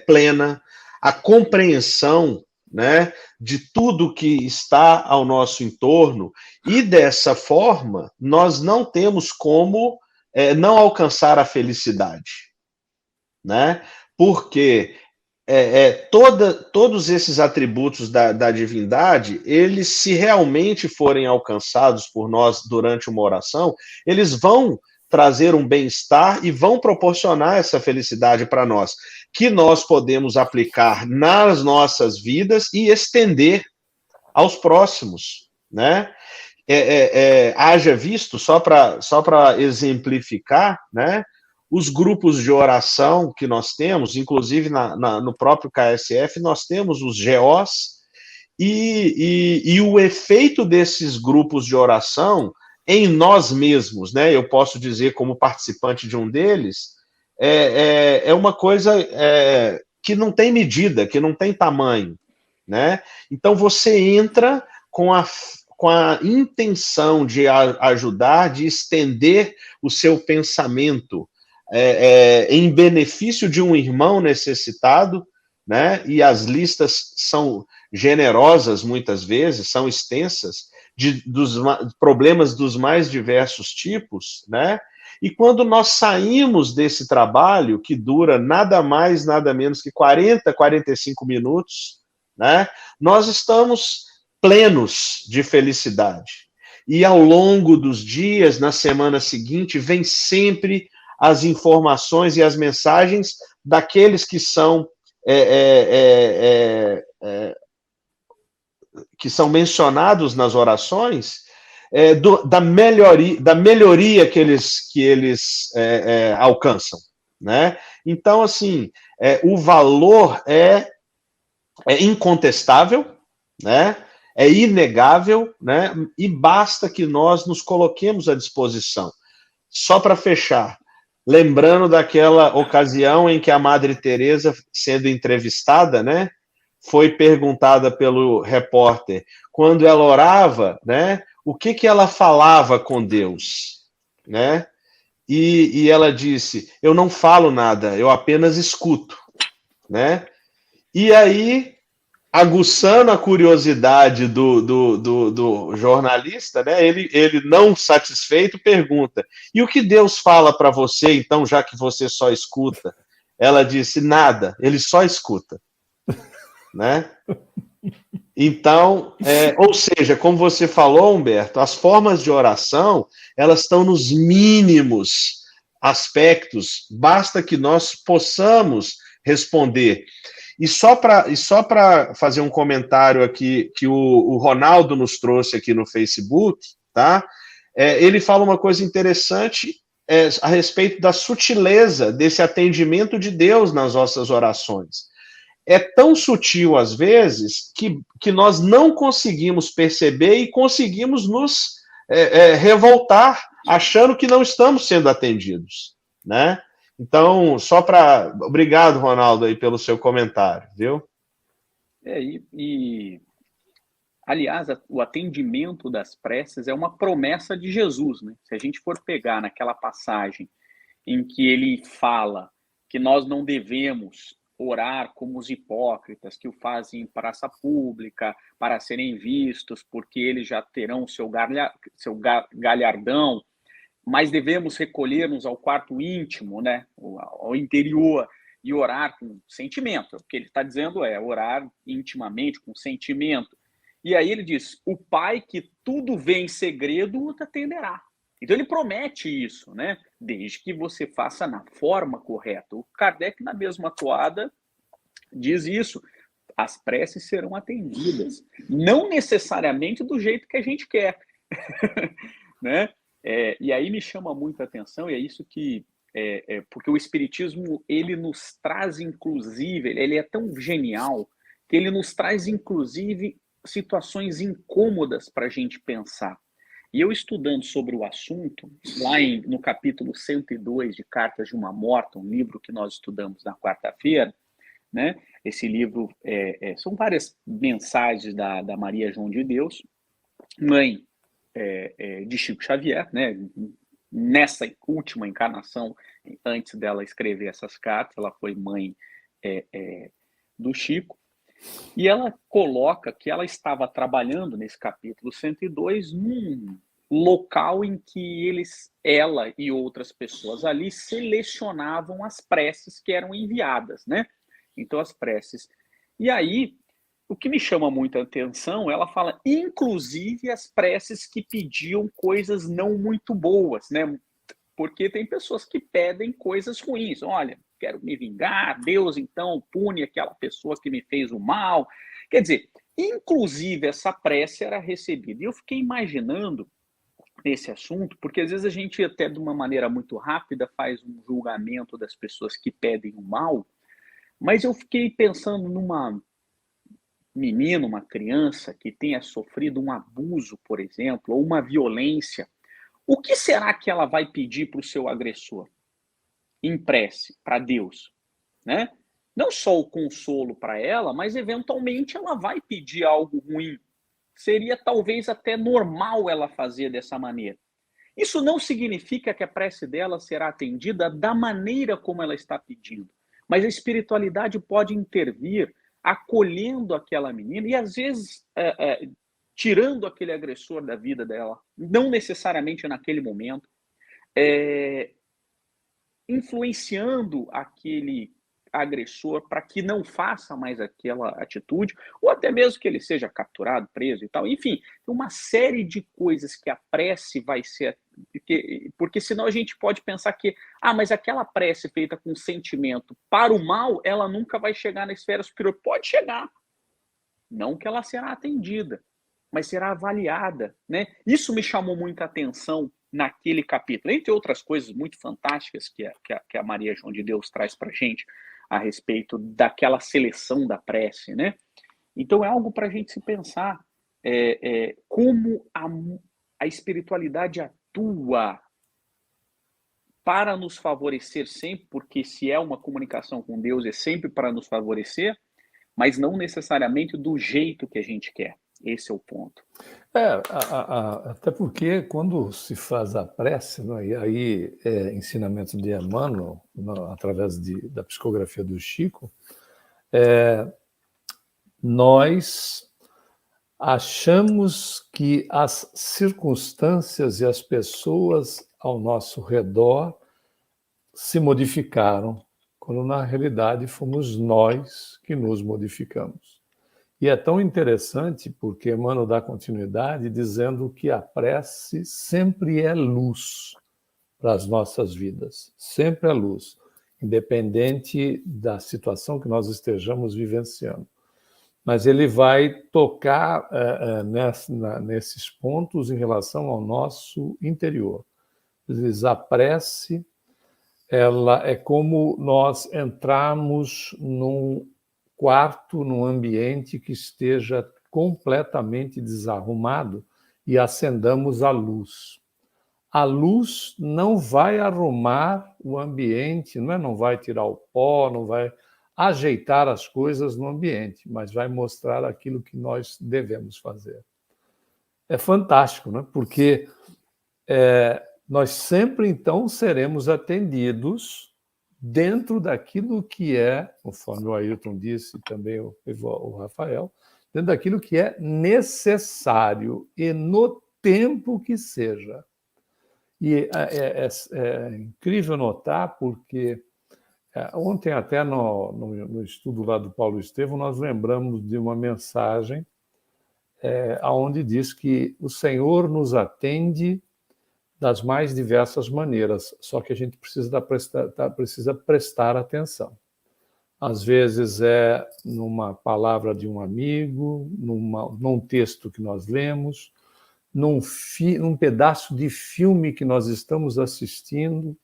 plena, a compreensão, né, de tudo que está ao nosso entorno, e dessa forma nós não temos como não alcançar a felicidade, né? Porque todos esses atributos da divindade, eles, se realmente forem alcançados por nós durante uma oração, eles vão trazer um bem-estar e vão proporcionar essa felicidade para nós, que nós podemos aplicar nas nossas vidas e estender aos próximos, né? Haja visto, só para exemplificar, né? Os grupos de oração que nós temos, inclusive no próprio KSF, nós temos os GOs, e o efeito desses grupos de oração em nós mesmos, né? Eu posso dizer, como participante de um deles, é uma coisa que não tem medida, que não tem tamanho, né? Então você entra com a intenção de ajudar, de estender o seu pensamento em benefício de um irmão necessitado, né? E as listas são generosas muitas vezes, são extensas, dos problemas dos mais diversos tipos, né? E quando nós saímos desse trabalho, que dura nada mais, nada menos que 40, 45 minutos, né? Nós estamos plenos de felicidade. E ao longo dos dias, na semana seguinte, vem sempre as informações e as mensagens daqueles que são mencionados nas orações, da melhoria que eles alcançam, né? Então, assim, o valor é incontestável, né? É inegável, né? E basta que nós nos coloquemos à disposição. Só para fechar, lembrando daquela ocasião em que a Madre Teresa, sendo entrevistada, né, foi perguntada pelo repórter, quando ela orava, né, o que ela falava com Deus, né? E ela disse: eu não falo nada, eu apenas escuto, né? E aí, aguçando a curiosidade do jornalista, né? Ele não satisfeito pergunta: e o que Deus fala para você, então, já que você só escuta? Ela disse: nada, ele só escuta, né? Então, ou seja, como você falou, Humberto, as formas de oração, elas estão nos mínimos aspectos, basta que nós possamos responder. E só para fazer um comentário aqui, que o Ronaldo nos trouxe aqui no Facebook, tá? Ele fala uma coisa interessante a respeito da sutileza desse atendimento de Deus nas nossas orações. É tão sutil, às vezes, que nós não conseguimos perceber e conseguimos nos revoltar, achando que não estamos sendo atendidos, né? Então, obrigado, Ronaldo, aí, pelo seu comentário, viu? Aliás, o atendimento das preces é uma promessa de Jesus, né? Se a gente for pegar naquela passagem em que ele fala que nós não devemos orar como os hipócritas, que o fazem em praça pública, para serem vistos, porque eles já terão seu galhardão, mas devemos recolher-nos ao quarto íntimo, né, ao interior, e orar com sentimento. O que ele está dizendo é orar intimamente, com sentimento. E aí ele diz, o Pai que tudo vê em segredo o atenderá. Então ele promete isso, né? Desde que você faça na forma correta. O Kardec, na mesma toada, diz isso. As preces serão atendidas. Não necessariamente do jeito que a gente quer. Né? E aí me chama muito a atenção, e é isso que... porque o Espiritismo, ele nos traz, inclusive, ele é tão genial, que ele nos traz, inclusive, situações incômodas para a gente pensar. E eu estudando sobre o assunto, lá no capítulo 102 de Cartas de uma Morta, um livro que nós estudamos na quarta-feira, né? Esse livro são várias mensagens da Maria João de Deus, mãe de Chico Xavier, né? Nessa última encarnação, antes dela escrever essas cartas, ela foi mãe do Chico. E ela coloca que ela estava trabalhando nesse capítulo 102 num local em que ela e outras pessoas ali selecionavam as preces que eram enviadas, né? Então as preces. E aí, o que me chama muita atenção, ela fala, inclusive as preces que pediam coisas não muito boas, né? Porque tem pessoas que pedem coisas ruins. Olha, quero me vingar, Deus então pune aquela pessoa que me fez o mal. Quer dizer, inclusive essa prece era recebida. E eu fiquei imaginando esse assunto, porque às vezes a gente até de uma maneira muito rápida faz um julgamento das pessoas que pedem o mal, mas eu fiquei pensando numa menina, uma criança que tenha sofrido um abuso, por exemplo, ou uma violência. O que será que ela vai pedir para o seu agressor? Em prece, para Deus, né? Não só o consolo para ela, mas eventualmente ela vai pedir algo ruim. Seria talvez até normal ela fazer dessa maneira. Isso não significa que a prece dela será atendida da maneira como ela está pedindo, mas a espiritualidade pode intervir acolhendo aquela menina e às vezes tirando aquele agressor da vida dela, não necessariamente naquele momento, influenciando aquele agressor para que não faça mais aquela atitude, ou até mesmo que ele seja capturado, preso e tal. Enfim, uma série de coisas que a prece vai ser... Porque senão a gente pode pensar que, mas aquela prece feita com sentimento para o mal, ela nunca vai chegar na esfera superior. Pode chegar. Não que ela será atendida, mas será avaliada, né? Isso me chamou muita atenção naquele capítulo, entre outras coisas muito fantásticas que a Maria João de Deus traz para a gente a respeito daquela seleção da prece, né? Então é algo para a gente se pensar como a espiritualidade atua para nos favorecer sempre, porque se é uma comunicação com Deus é sempre para nos favorecer, mas não necessariamente do jeito que a gente quer. Esse é o ponto. Até porque quando se faz a prece, né, e aí ensinamentos de Emmanuel, através da psicografia do Chico, nós achamos que as circunstâncias e as pessoas ao nosso redor se modificaram, quando na realidade fomos nós que nos modificamos. E é tão interessante porque Emmanuel dá continuidade dizendo que a prece sempre é luz para as nossas vidas, sempre é luz, independente da situação que nós estejamos vivenciando. Mas ele vai tocar nesses pontos em relação ao nosso interior. A prece, ela é como nós entrarmos num quarto, num ambiente que esteja completamente desarrumado e acendamos a luz. A luz não vai arrumar o ambiente, não vai tirar o pó, não vai ajeitar as coisas no ambiente, mas vai mostrar aquilo que nós devemos fazer. É fantástico, né? Porque nós sempre, então, seremos atendidos dentro daquilo que é, conforme o Ayrton disse, também o Rafael, dentro daquilo que é necessário e no tempo que seja. E é incrível notar, porque ontem, até no estudo lá do Paulo Estevão, nós lembramos de uma mensagem onde diz que o Senhor nos atende das mais diversas maneiras, só que a gente precisa prestar atenção. Às vezes é numa palavra de um amigo, num texto que nós lemos, num pedaço de filme que nós estamos assistindo,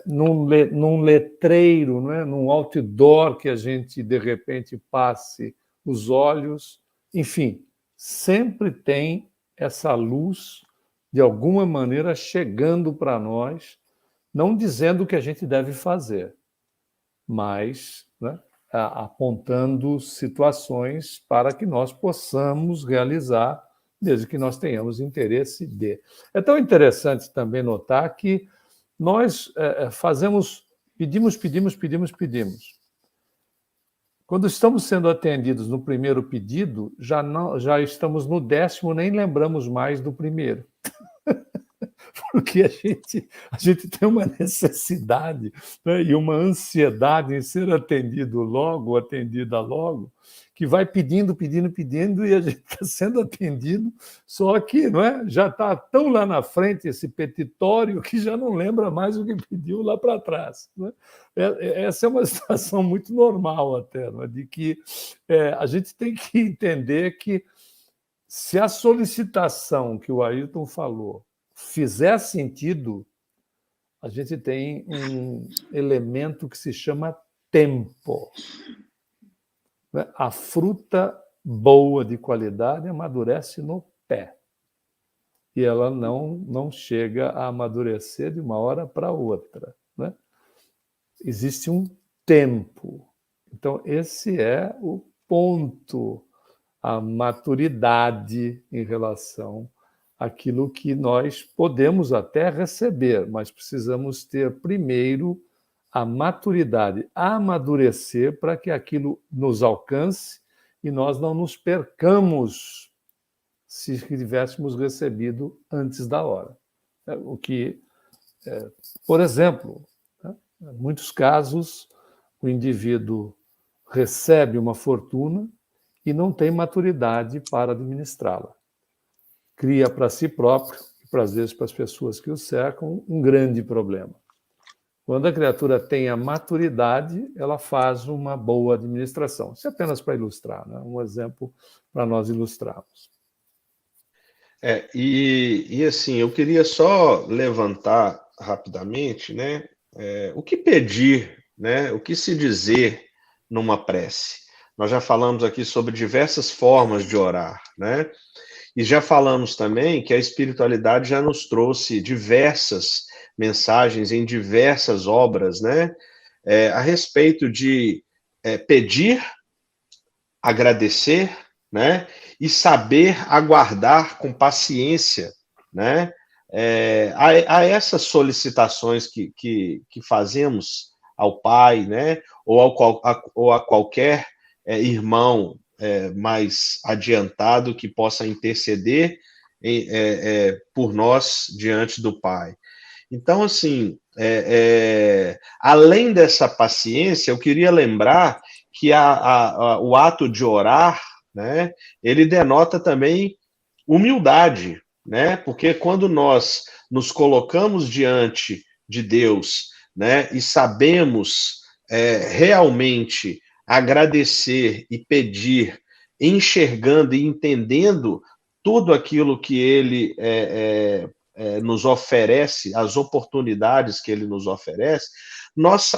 num letreiro, não é? Num outdoor que a gente, de repente, passe os olhos. Enfim, sempre tem essa luz, de alguma maneira, chegando para nós, não dizendo o que a gente deve fazer, mas, né, apontando situações para que nós possamos realizar, desde que nós tenhamos interesse de. É tão interessante também notar que nós pedimos. Quando estamos sendo atendidos no primeiro pedido, já estamos no 10º, nem lembramos mais do primeiro. Porque a gente tem uma necessidade, né, e uma ansiedade em ser atendido logo, atendida logo, que vai pedindo, e a gente está sendo atendido, só que, não é, já está tão lá na frente esse petitório que já não lembra mais o que pediu lá para trás. Né? Essa é uma situação muito normal até, não é? De que a gente tem que entender que se a solicitação que o Ayrton falou fizer sentido, a gente tem um elemento que se chama tempo. A fruta boa de qualidade amadurece no pé. E ela não chega a amadurecer de uma hora para outra. Né? Existe um tempo. Então, esse é o ponto, a maturidade em relação àquilo que nós podemos até receber, mas precisamos ter primeiro a maturidade, amadurecer para que aquilo nos alcance e nós não nos percamos se tivéssemos recebido antes da hora. O que, por exemplo, em muitos casos, o indivíduo recebe uma fortuna e não tem maturidade para administrá-la. Cria para si próprio, e às vezes para as pessoas que o cercam, um grande problema. Quando a criatura tem a maturidade, ela faz uma boa administração. Isso é apenas para ilustrar, né? Um exemplo para nós ilustrarmos. E assim, eu queria só levantar rapidamente, né, o que pedir, né, o que se dizer numa prece. Nós já falamos aqui sobre diversas formas de orar, né? E já falamos também que a espiritualidade já nos trouxe diversas mensagens em diversas obras, né? A respeito de pedir, agradecer, né? E saber aguardar com paciência, né? A essas solicitações que fazemos ao Pai, né? Ou a qualquer irmão mais adiantado que possa interceder por nós diante do Pai. Então, assim, além dessa paciência, eu queria lembrar que o ato de orar, né, ele denota também humildade, né? Porque quando nós nos colocamos diante de Deus, né, e sabemos realmente agradecer e pedir, enxergando e entendendo tudo aquilo que Ele nos oferece, as oportunidades que Ele nos oferece, nós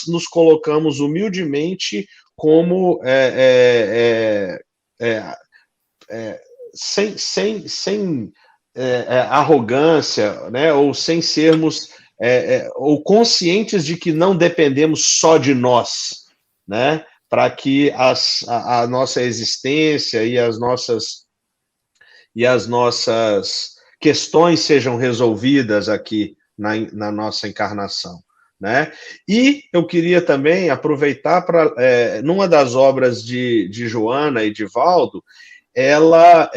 nos colocamos humildemente como sem arrogância, né, ou sem sermos ou conscientes de que não dependemos só de nós, né, para que a nossa existência e as nossas questões sejam resolvidas aqui na nossa encarnação. né? E eu queria também aproveitar para, numa das obras de Joana e de Valdo, ela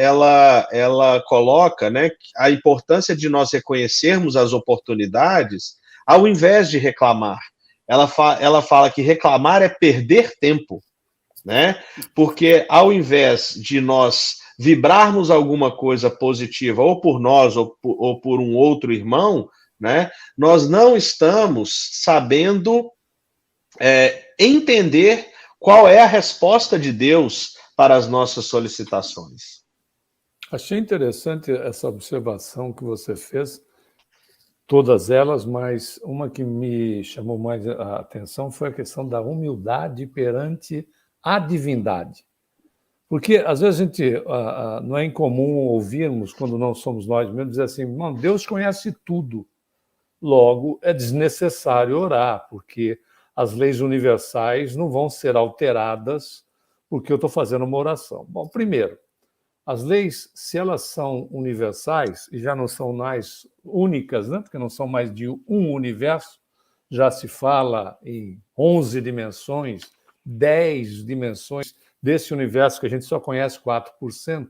coloca, né, a importância de nós reconhecermos as oportunidades ao invés de reclamar. Ela fala que reclamar é perder tempo, né? Porque ao invés de nós vibrarmos alguma coisa positiva, ou por nós, ou por um outro irmão, né, nós não estamos sabendo entender qual é a resposta de Deus para as nossas solicitações. Achei interessante essa observação que você fez, todas elas, mas uma que me chamou mais a atenção foi a questão da humildade perante a divindade. Porque, às vezes, a gente, não é incomum ouvirmos, quando não somos nós mesmos, dizer assim, não, Deus conhece tudo. Logo, é desnecessário orar, porque as leis universais não vão ser alteradas porque eu estou fazendo uma oração. Bom, primeiro, as leis, se elas são universais, e já não são mais únicas, né? Porque não são mais de um universo, já se fala em 11 dimensões, 10 dimensões desse universo que a gente só conhece 4%,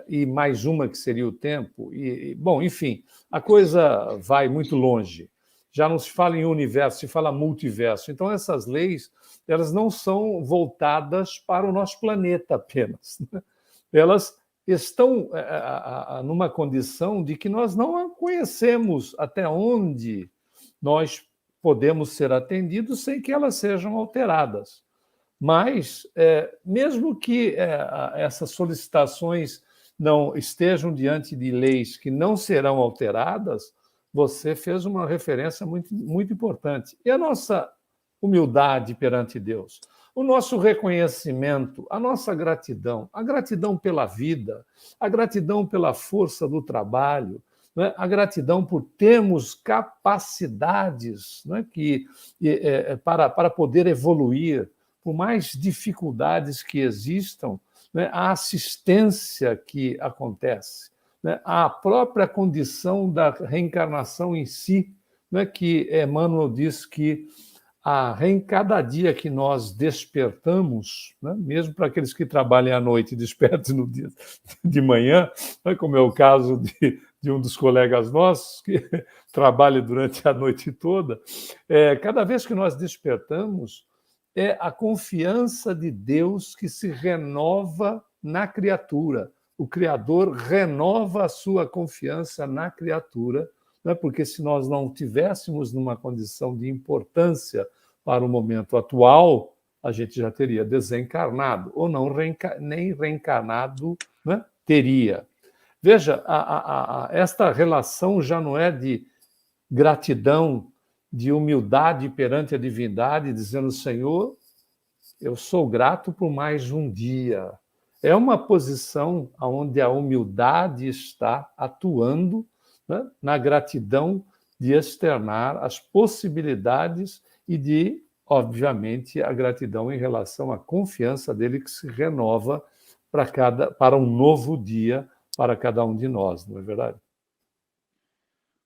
e mais uma que seria o tempo. Bom, enfim, a coisa vai muito longe. Já não se fala em universo, se fala multiverso. Então, essas leis, elas não são voltadas para o nosso planeta apenas. Elas estão numa condição de que nós não conhecemos até onde nós podemos ser atendidos sem que elas sejam alteradas. Mas, mesmo que essas solicitações não estejam diante de leis que não serão alteradas, você fez uma referência muito, muito importante. E a nossa humildade perante Deus, o nosso reconhecimento, a nossa gratidão, a gratidão pela vida, a gratidão pela força do trabalho, né? A gratidão por termos capacidades, né? Para poder evoluir, por mais dificuldades que existam, né? A assistência que acontece, né? A própria condição da reencarnação em si, né? Que Emmanuel diz que cada dia que nós despertamos, né? Mesmo para aqueles que trabalham à noite e despertam no dia de manhã, né? Como é o caso de um dos colegas nossos, que trabalha durante a noite toda, cada vez que nós despertamos, é a confiança de Deus que se renova na criatura. O Criador renova a sua confiança na criatura, né? Porque se nós não tivéssemos numa condição de importância para o momento atual, a gente já teria desencarnado, ou não nem reencarnado, né? Teria. Veja, esta relação já não é de gratidão, de humildade perante a divindade, dizendo, Senhor, eu sou grato por mais um dia. É uma posição onde a humildade está atuando, né, na gratidão de externar as possibilidades e de, obviamente, a gratidão em relação à confiança dele que se renova para um novo dia para cada um de nós, não é verdade?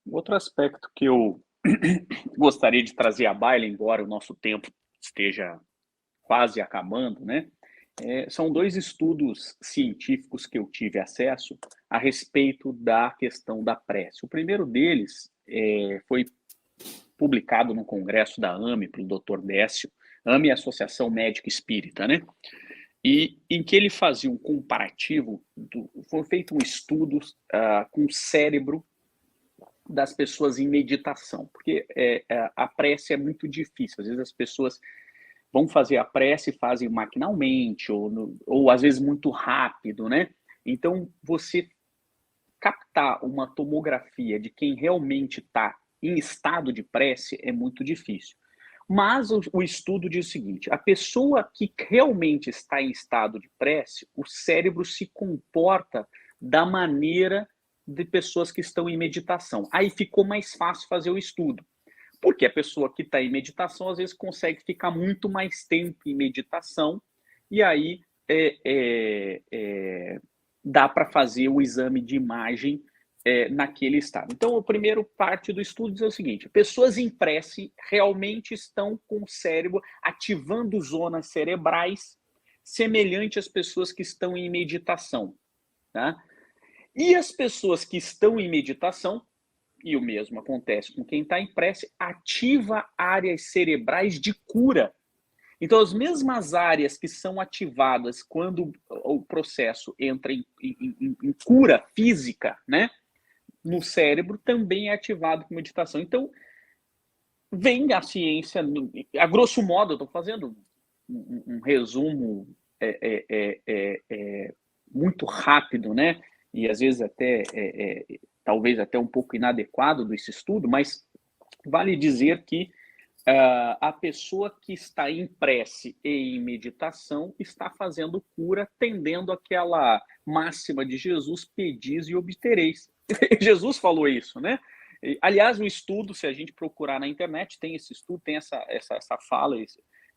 Outro aspecto que eu gostaria de trazer à baila, embora o nosso tempo esteja quase acabando, né? São 2 estudos científicos que eu tive acesso a respeito da questão da prece. O primeiro deles foi publicado no congresso da AME, pelo Dr. Décio. AME é a Associação Médica Espírita, né? E em que ele fazia um comparativo, foi feito um estudo com o cérebro das pessoas em meditação, porque a prece é muito difícil. Às vezes as pessoas vão fazer a prece e fazem maquinalmente, ou às vezes muito rápido, né? Então, você captar uma tomografia de quem realmente está em estado de prece é muito difícil. Mas o estudo diz o seguinte, a pessoa que realmente está em estado de prece, o cérebro se comporta da maneira de pessoas que estão em meditação. Aí ficou mais fácil fazer o estudo. Porque a pessoa que está em meditação, às vezes, consegue ficar muito mais tempo em meditação, e aí dá para fazer o exame de imagem naquele estado. Então, a primeira parte do estudo diz o seguinte: pessoas em prece realmente estão com o cérebro ativando zonas cerebrais semelhante às pessoas que estão em meditação, tá? E as pessoas que estão em meditação, e o mesmo acontece com quem está em prece, ativa áreas cerebrais de cura. Então, as mesmas áreas que são ativadas quando o processo entra em cura física, né, no cérebro, também é ativado com meditação. Então, vem a ciência, a grosso modo, eu estou fazendo um resumo muito rápido, né, e às vezes até, talvez até um pouco inadequado desse estudo, mas vale dizer que a pessoa que está em prece e em meditação está fazendo cura, tendendo àquela máxima de Jesus: pedis e obtereis. Jesus falou isso, né? Aliás, o estudo, se a gente procurar na internet, tem esse estudo, tem essa fala,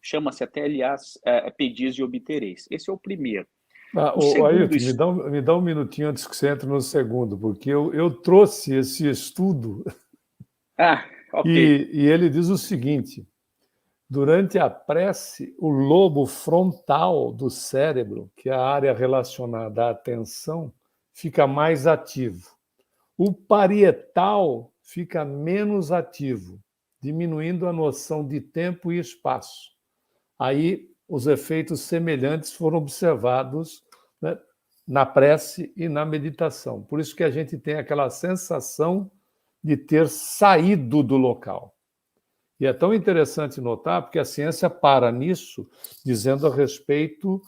chama-se até, aliás, pedis e obtereis. Esse é o primeiro. Ailton, me dá um minutinho antes que você entre no segundo, porque eu trouxe esse estudo. Ok. E ele diz o seguinte: durante a prece, o lobo frontal do cérebro, que é a área relacionada à atenção, fica mais ativo. O parietal fica menos ativo, diminuindo a noção de tempo e espaço. Aí, os efeitos semelhantes foram observados, né, na prece e na meditação. Por isso que a gente tem aquela sensação de ter saído do local. E é tão interessante notar, porque a ciência para nisso, dizendo a respeito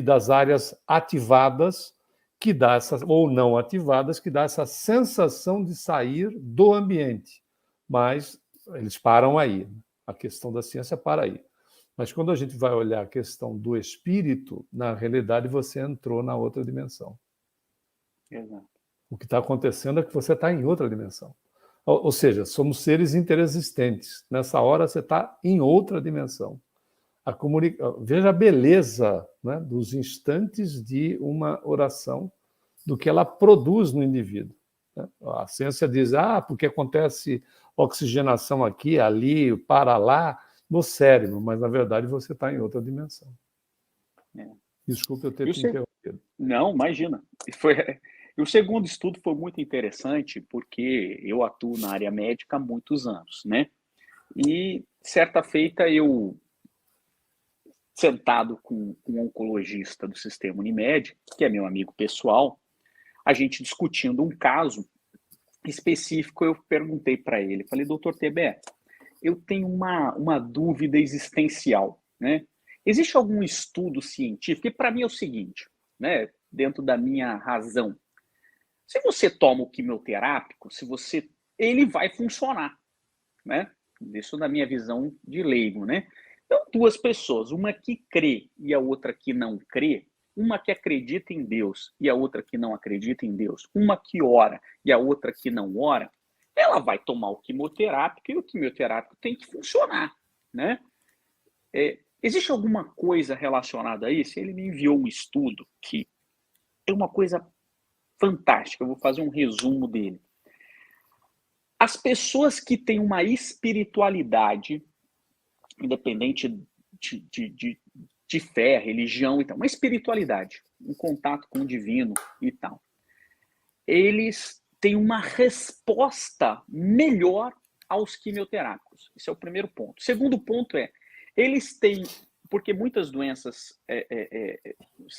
das áreas ativadas, que dá essa, ou não ativadas, que dá essa sensação de sair do ambiente. Mas eles param aí. A questão da ciência para aí. Mas quando a gente vai olhar a questão do espírito, na realidade você entrou na outra dimensão. Exato. O que está acontecendo é que você está em outra dimensão. Ou seja, somos seres interexistentes. Nessa hora você está em outra dimensão. Veja a beleza, né, dos instantes de uma oração, do que ela produz no indivíduo. Né? A ciência diz, porque acontece oxigenação aqui, ali, para lá, no cérebro, mas na verdade você está em outra dimensão. Desculpe eu ter te interrompido. Não, imagina. O segundo estudo foi muito interessante, porque eu atuo na área médica há muitos anos, né? E certa feita eu, sentado com um oncologista do sistema Unimed, que é meu amigo pessoal, a gente discutindo um caso específico, eu perguntei para ele, falei: doutor TB, eu tenho uma dúvida existencial, né? Existe algum estudo científico? E para mim é o seguinte, né? Dentro da minha razão, se você toma o quimioterápico, ele vai funcionar, né? Isso na minha visão de leigo, né? Então, duas pessoas, uma que crê e a outra que não crê, uma que acredita em Deus e a outra que não acredita em Deus, uma que ora e a outra que não ora, ela vai tomar o quimioterápico e o quimioterápico tem que funcionar, né? Existe alguma coisa relacionada a isso? Ele me enviou um estudo que é uma coisa fantástica, eu vou fazer um resumo dele. As pessoas que têm uma espiritualidade, independente de fé, religião e tal, uma espiritualidade, um contato com o divino e tal, eles têm uma resposta melhor aos quimioterápicos. Esse é o primeiro ponto. O segundo ponto eles têm, porque muitas doenças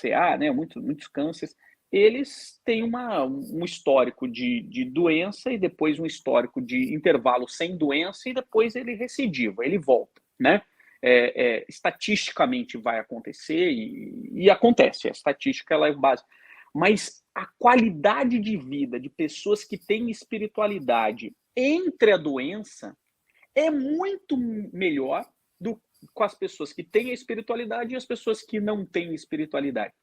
CA, né, muitos cânceres, eles têm um histórico de doença e depois um histórico de intervalo sem doença e depois ele recidiva, ele volta, né? Estatisticamente vai acontecer e acontece, a estatística ela é básica. Mas a qualidade de vida de pessoas que têm espiritualidade entre a doença é muito melhor com as pessoas que têm a espiritualidade e as pessoas que não têm espiritualidade.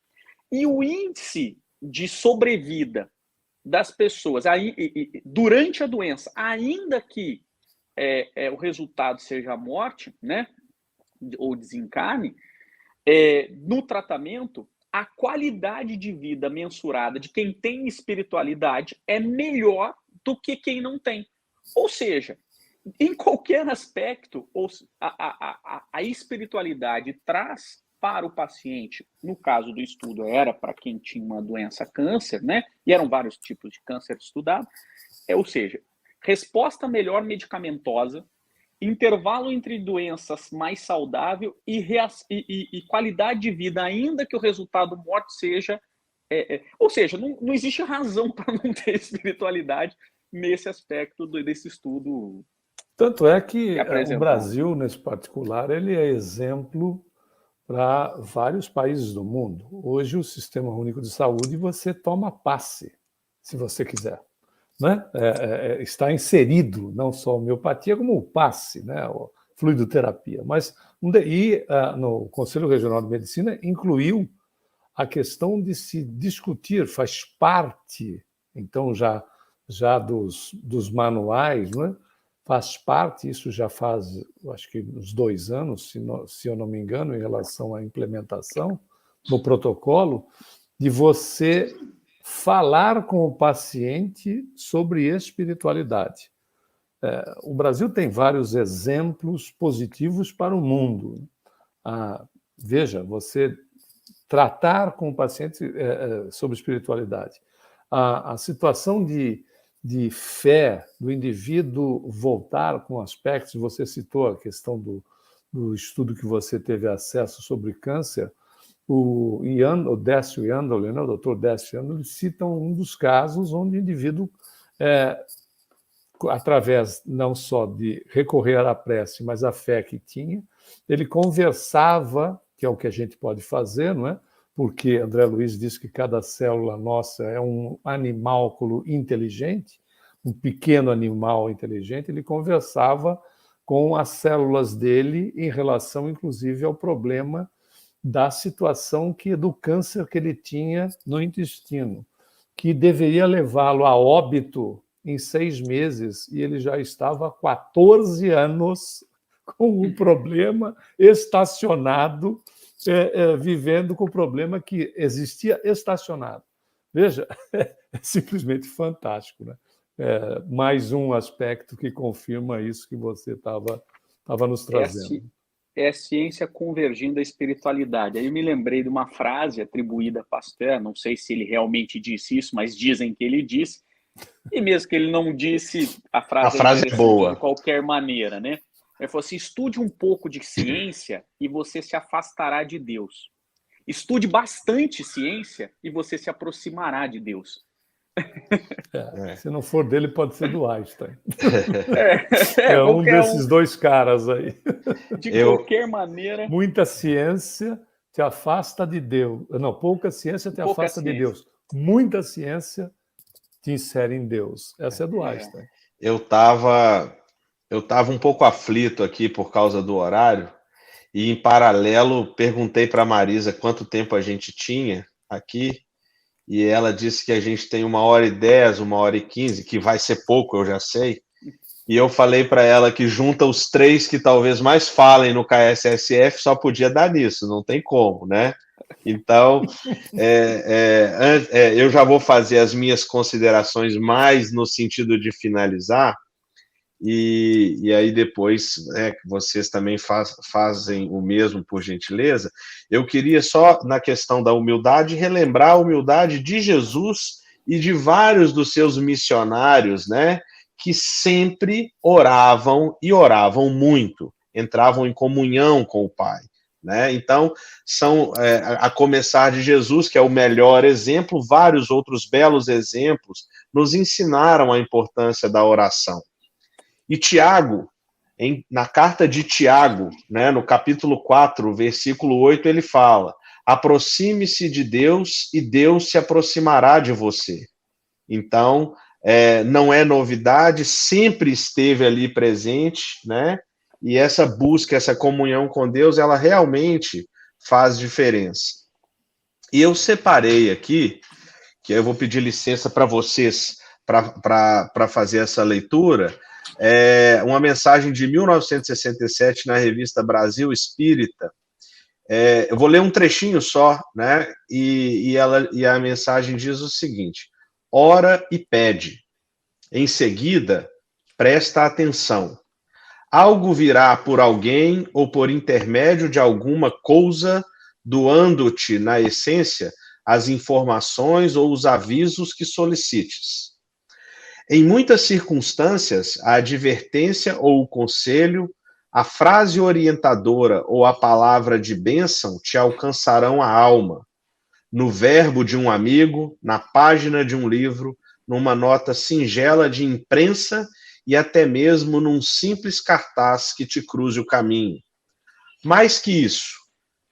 E o índice de sobrevida das pessoas durante a doença, ainda que o resultado seja a morte, né, ou desencarne, no tratamento, a qualidade de vida mensurada de quem tem espiritualidade é melhor do que quem não tem. Ou seja, em qualquer aspecto, a espiritualidade traz para o paciente, no caso do estudo era para quem tinha uma doença câncer, né? E eram vários tipos de câncer estudados, ou seja, resposta melhor medicamentosa, intervalo entre doenças mais saudável e qualidade de vida, ainda que o resultado morte seja... ou seja, não existe razão para não ter espiritualidade nesse aspecto desse estudo. Tanto é que o Brasil, nesse particular, ele é exemplo para vários países do mundo. Hoje, o Sistema Único de Saúde, você toma passe, se você quiser. Né? Está inserido não só a homeopatia, como o passe, né? A fluidoterapia. Mas no Conselho Regional de Medicina incluiu a questão de se discutir, faz parte, então, já dos manuais, né? Faz parte, isso já faz, acho que uns 2 anos, se eu não me engano, em relação à implementação do protocolo, de você falar com o paciente sobre espiritualidade. O Brasil tem vários exemplos positivos para o mundo. Veja, você tratar com o paciente sobre espiritualidade. A situação de fé do indivíduo voltar com aspectos, você citou a questão do estudo que você teve acesso sobre câncer, o Décio Iandoli, né, o Dr. Décio Iandoli, citam um dos casos onde o indivíduo, através não só de recorrer à prece, mas à fé que tinha, ele conversava, que é o que a gente pode fazer, não é? Porque André Luiz diz que cada célula nossa é um animálculo inteligente, um pequeno animal inteligente, ele conversava com as células dele em relação, inclusive, ao problema da situação do câncer que ele tinha no intestino, que deveria levá-lo a óbito em 6 meses, e ele já estava há 14 anos com o problema estacionado, vivendo com o problema que existia estacionado. Veja, é simplesmente fantástico, né? Mais um aspecto que confirma isso que você estava nos trazendo. É a ciência convergindo à espiritualidade. Aí eu me lembrei de uma frase atribuída a Pasteur, não sei se ele realmente disse isso, mas dizem que ele disse, e mesmo que ele não disse, a frase é boa. De qualquer maneira, né? Ele falou assim, estude um pouco de ciência e você se afastará de Deus. Estude bastante ciência e você se aproximará de Deus. Se não for dele, pode ser do Einstein. Um desses dois caras aí. De qualquer maneira... Muita ciência te afasta de Deus. Não, pouca ciência te afasta de Deus. Muita ciência te insere em Deus. Essa é do Einstein. Eu estava um pouco aflito aqui por causa do horário e, em paralelo, perguntei para a Marisa quanto tempo a gente tinha aqui. E ela disse que a gente tem 1h10, 1h15, que vai ser pouco, eu já sei. E eu falei para ela que junta os 3 que talvez mais falem no KSSF, só podia dar nisso, não tem como, né? Então, eu já vou fazer as minhas considerações mais no sentido de finalizar, e aí depois vocês também fazem o mesmo, por gentileza. Eu queria só, na questão da humildade, relembrar a humildade de Jesus e de vários dos seus missionários, né, que sempre oravam, e oravam muito, entravam em comunhão com o Pai. Né? Então, a começar de Jesus, que é o melhor exemplo, vários outros belos exemplos nos ensinaram a importância da oração. E Tiago, na carta de Tiago, né, no capítulo 4, versículo 8, ele fala: aproxime-se de Deus e Deus se aproximará de você. Então, não é novidade, sempre esteve ali presente, né? E essa busca, essa comunhão com Deus, ela realmente faz diferença. E eu separei aqui, que eu vou pedir licença para vocês para fazer essa leitura, uma mensagem de 1967 na revista Brasil Espírita, Eu vou ler um trechinho só, né? E a mensagem diz o seguinte: ora e pede. Em seguida, presta atenção. Algo virá por alguém ou por intermédio de alguma coisa, doando-te, na essência, as informações ou os avisos que solicites. Em muitas circunstâncias, a advertência ou o conselho, a frase orientadora ou a palavra de bênção te alcançarão a alma, no verbo de um amigo, na página de um livro, numa nota singela de imprensa e até mesmo num simples cartaz que te cruze o caminho. Mais que isso,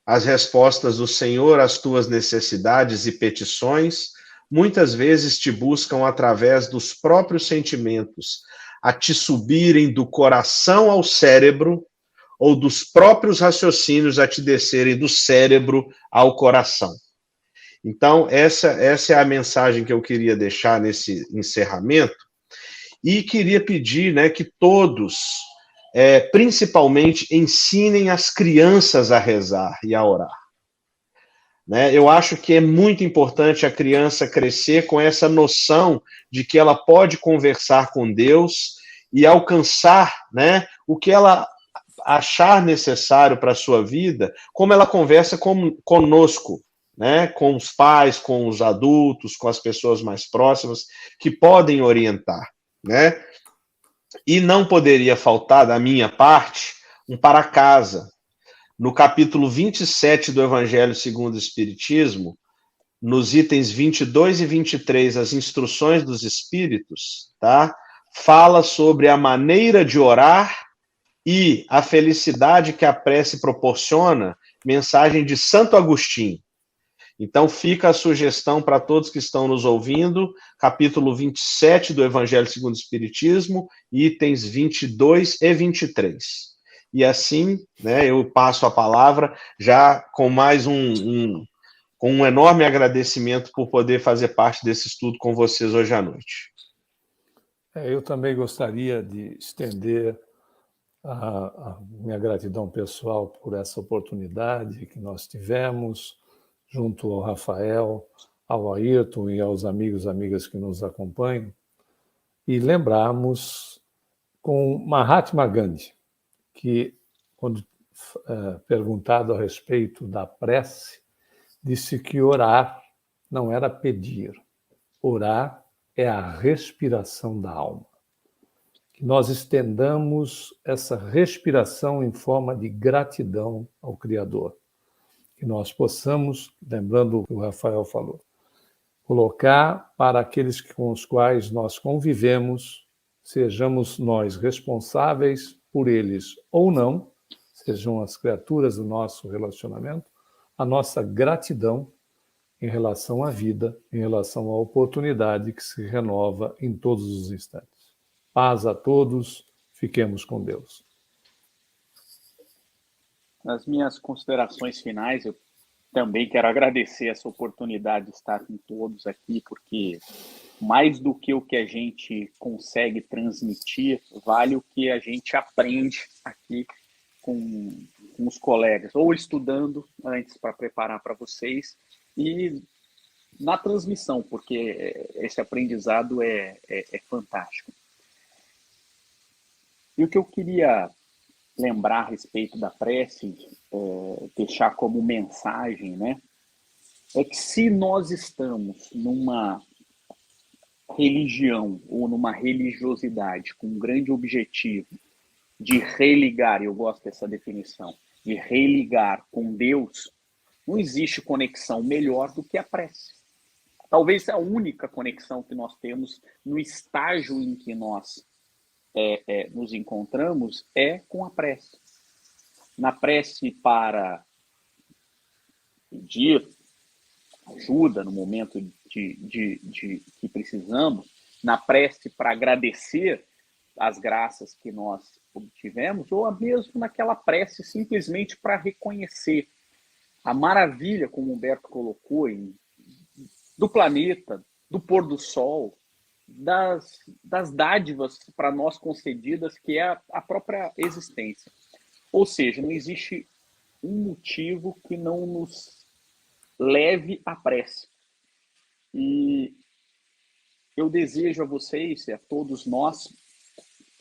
as respostas do Senhor às tuas necessidades e petições muitas vezes te buscam através dos próprios sentimentos, a te subirem do coração ao cérebro, ou dos próprios raciocínios a te descerem do cérebro ao coração. Então, essa é a mensagem que eu queria deixar nesse encerramento, e queria pedir, né, que todos, principalmente, ensinem as crianças a rezar e a orar. Né? Eu acho que é muito importante a criança crescer com essa noção de que ela pode conversar com Deus e alcançar, né, o que ela achar necessário para a sua vida, como ela conversa conosco, né, com os pais, com os adultos, com as pessoas mais próximas, que podem orientar. Né? E não poderia faltar, da minha parte, um para casa. No capítulo 27 do Evangelho segundo o Espiritismo, nos itens 22 e 23, as instruções dos Espíritos, tá? Fala sobre a maneira de orar e a felicidade que a prece proporciona, mensagem de Santo Agostinho. Então fica a sugestão para todos que estão nos ouvindo, capítulo 27 do Evangelho segundo o Espiritismo, itens 22 e 23. E assim, né, eu passo a palavra já com mais com um enorme agradecimento por poder fazer parte desse estudo com vocês hoje à noite. Eu também gostaria de estender a minha gratidão pessoal por essa oportunidade que nós tivemos, junto ao Rafael, ao Ayrton e aos amigos e amigas que nos acompanham, e lembrarmos com Mahatma Gandhi, que, quando perguntado a respeito da prece, disse que orar não era pedir, orar é a respiração da alma. Que nós estendamos essa respiração em forma de gratidão ao Criador. Que nós possamos, lembrando o que o Rafael falou, colocar para aqueles com os quais nós convivemos, sejamos nós responsáveis por eles ou não, sejam as criaturas do nosso relacionamento, a nossa gratidão em relação à vida, em relação à oportunidade que se renova em todos os instantes. Paz a todos, fiquemos com Deus. Nas minhas considerações finais, eu também quero agradecer essa oportunidade de estar com todos aqui, porque mais do que o que a gente consegue transmitir, vale o que a gente aprende aqui com os colegas, ou estudando antes para preparar para vocês, e na transmissão, porque esse aprendizado é fantástico. E o que eu queria lembrar a respeito da prece, deixar como mensagem, né, é que se nós estamos numa religião ou numa religiosidade com um grande objetivo de religar, eu gosto dessa definição, de religar com Deus, não existe conexão melhor do que a prece. Talvez a única conexão que nós temos no estágio em que nós nos encontramos é com a prece. Na prece para pedir ajuda no momento de que precisamos, na prece para agradecer as graças que nós obtivemos, ou mesmo naquela prece simplesmente para reconhecer a maravilha, como o Humberto colocou, do planeta, do pôr do sol, das dádivas para nós concedidas, que é a própria existência. Ou seja, não existe um motivo que não nos leve à prece. E eu desejo a vocês e a todos nós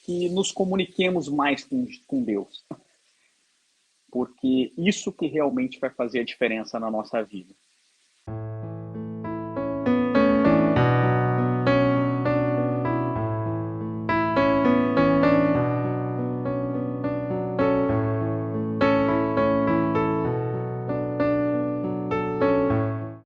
que nos comuniquemos mais com Deus, porque isso que realmente vai fazer a diferença na nossa vida.